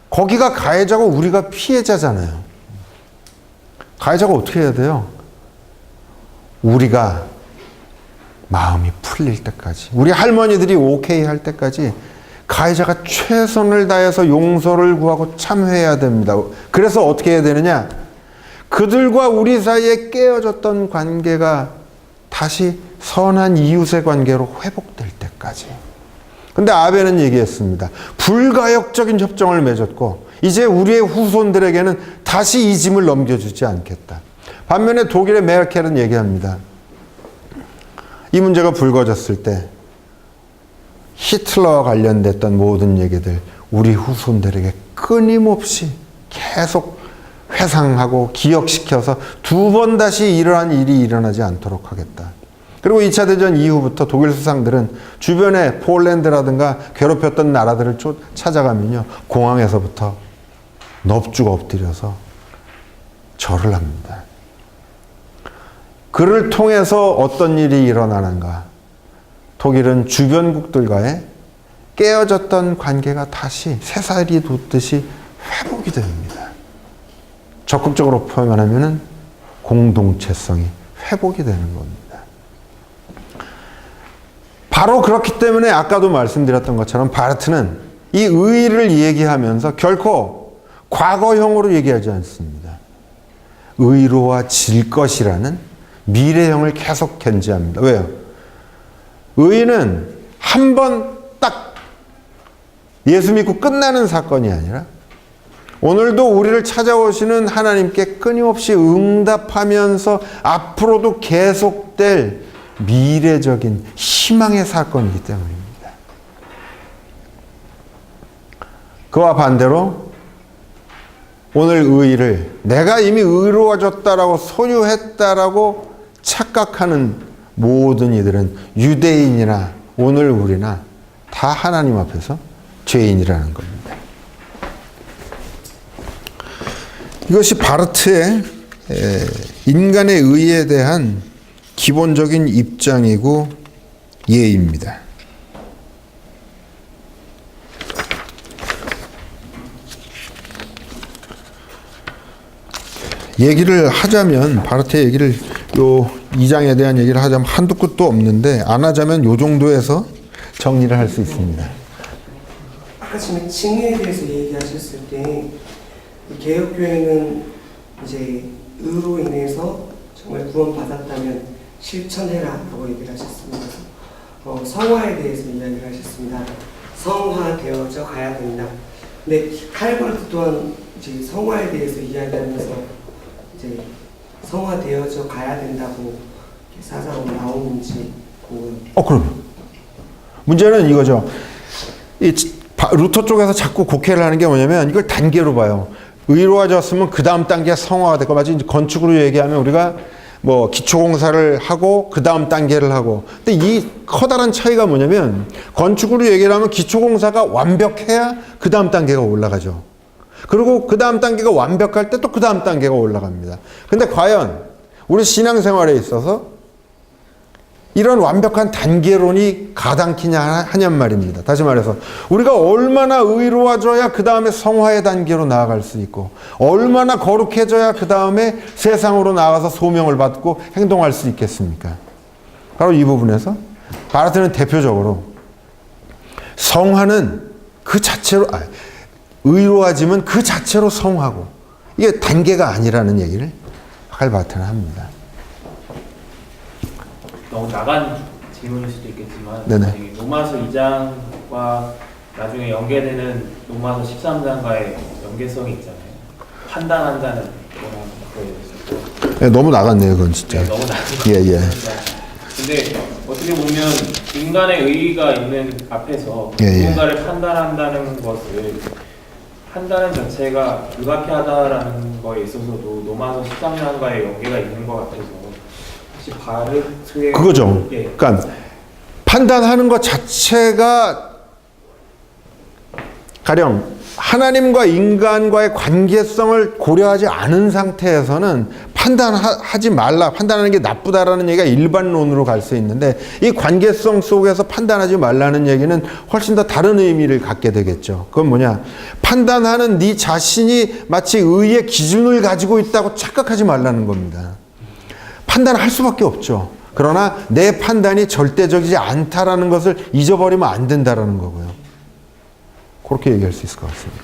거기가 가해자고 우리가 피해자잖아요. 가해자가 어떻게 해야 돼요? 우리가 마음이 풀릴 때까지, 우리 할머니들이 오케이 할 때까지 가해자가 최선을 다해서 용서를 구하고 참회해야 됩니다. 그래서 어떻게 해야 되느냐? 그들과 우리 사이에 깨어졌던 관계가 다시 선한 이웃의 관계로 회복될 때까지. 근데 아베는 얘기했습니다. 불가역적인 협정을 맺었고 이제 우리의 후손들에게는 다시 이 짐을 넘겨주지 않겠다. 반면에 독일의 메르켈은 얘기합니다. 이 문제가 불거졌을 때 히틀러와 관련됐던 모든 얘기들 우리 후손들에게 끊임없이 계속 회상하고 기억시켜서 두 번 다시 이러한 일이 일어나지 않도록 하겠다. 그리고 2차 대전 이후부터 독일 수상들은 주변에 폴란드라든가 괴롭혔던 나라들을 찾아가면요, 공항에서부터 넙죽 엎드려서 절을 합니다. 그를 통해서 어떤 일이 일어나는가? 독일은 주변국들과의 깨어졌던 관계가 다시 새살이 돋듯이 회복이 됩니다. 적극적으로 표현하면 공동체성이 회복이 되는 겁니다. 바로 그렇기 때문에 아까도 말씀드렸던 것처럼 바르트는 이 의의를 얘기하면서 결코 과거형으로 얘기하지 않습니다. 의로워질 것이라는 미래형을 계속 견지합니다. 왜요? 의의는 한 번 딱 예수 믿고 끝나는 사건이 아니라 오늘도 우리를 찾아오시는 하나님께 끊임없이 응답하면서 앞으로도 계속될 미래적인 희망의 사건이기 때문입니다. 그와 반대로 오늘 의의를 내가 이미 의로워졌다라고 소유했다라고 착각하는 모든 이들은 유대인이나 오늘 우리나 다 하나님 앞에서 죄인이라는 겁니다. 이것이 바르트의 인간의 의에 대한 기본적인 입장이고 예입니다. 얘기를 하자면 바르트의 얘기를 요 2장에 대한 얘기를 하자면 한두 끝도 없는데 안 하자면 요 정도에서 정리를 할 수 있습니다. 아까 지금 칭의에 대해서 얘기하셨을 때 개혁교회는 이제 의로 인해서 정말 구원받았다면 실천해라라고 얘기를 하셨습니다. 성화에 대해서 이야기를 하셨습니다. 성화되어져 가야 된다. 근데 칼바르트 또한 이제 성화에 대해서 이야기하면서 이제 성화되어져 가야 된다고 사상으로 나오는지 궁금합니다. 그럼요. 문제는 이거죠. 루터 쪽에서 자꾸 곡해를 하는 게 뭐냐면 이걸 단계로 봐요. 의로워졌으면 그 다음 단계가 성화가 될 거. 마치 건축으로 얘기하면 우리가 뭐 기초공사를 하고 그 다음 단계를 하고. 근데 이 커다란 차이가 뭐냐면 건축으로 얘기를 하면 기초공사가 완벽해야 그 다음 단계가 올라가죠. 그리고 그 다음 단계가 완벽할 때 또 그 다음 단계가 올라갑니다. 근데 과연 우리 신앙생활에 있어서 이런 완벽한 단계론이 가당키냐 하냔 말입니다. 다시 말해서 우리가 얼마나 의로워져야 그 다음에 성화의 단계로 나아갈 수 있고 얼마나 거룩해져야 그 다음에 세상으로 나가서 소명을 받고 행동할 수 있겠습니까? 바로 이 부분에서 바르트는 대표적으로 성화는 그 자체로 의로워지면 그 자체로 성화고 이게 단계가 아니라는 얘기를 바르트는 합니다. 너무 나간 질문일 수도 있겠지만 네네. 로마서 2장과 나중에 연계되는 로마서 13장과의 연계성이 있잖아요. 판단한다는 거에 대해서. 네, 너무 나갔네요, 그건 진짜. 네, 너무 나간. 예. 근데 어떻게 보면 인간의 의의가 있는 앞에서 예. 누군가를 판단한다는 것을 판단은 자체가 불가피하다라는 거에 있어서도 로마서 13장과의 연계가 있는 것 같아서 바르트의 그거죠. 예. 그러니까 판단하는 것 자체가 가령 하나님과 인간과의 관계성을 고려하지 않은 상태에서는 판단하지 말라, 판단하는 게 나쁘다라는 얘기가 일반론으로 갈 수 있는데 이 관계성 속에서 판단하지 말라는 얘기는 훨씬 더 다른 의미를 갖게 되겠죠. 그건 뭐냐? 판단하는 네 자신이 마치 의의 기준을 가지고 있다고 착각하지 말라는 겁니다. 판단할 수밖에 없죠. 그러나 내 판단이 절대적이지 않다라는 것을 잊어버리면 안 된다라는 거고요. 그렇게 얘기할 수 있을 것 같습니다.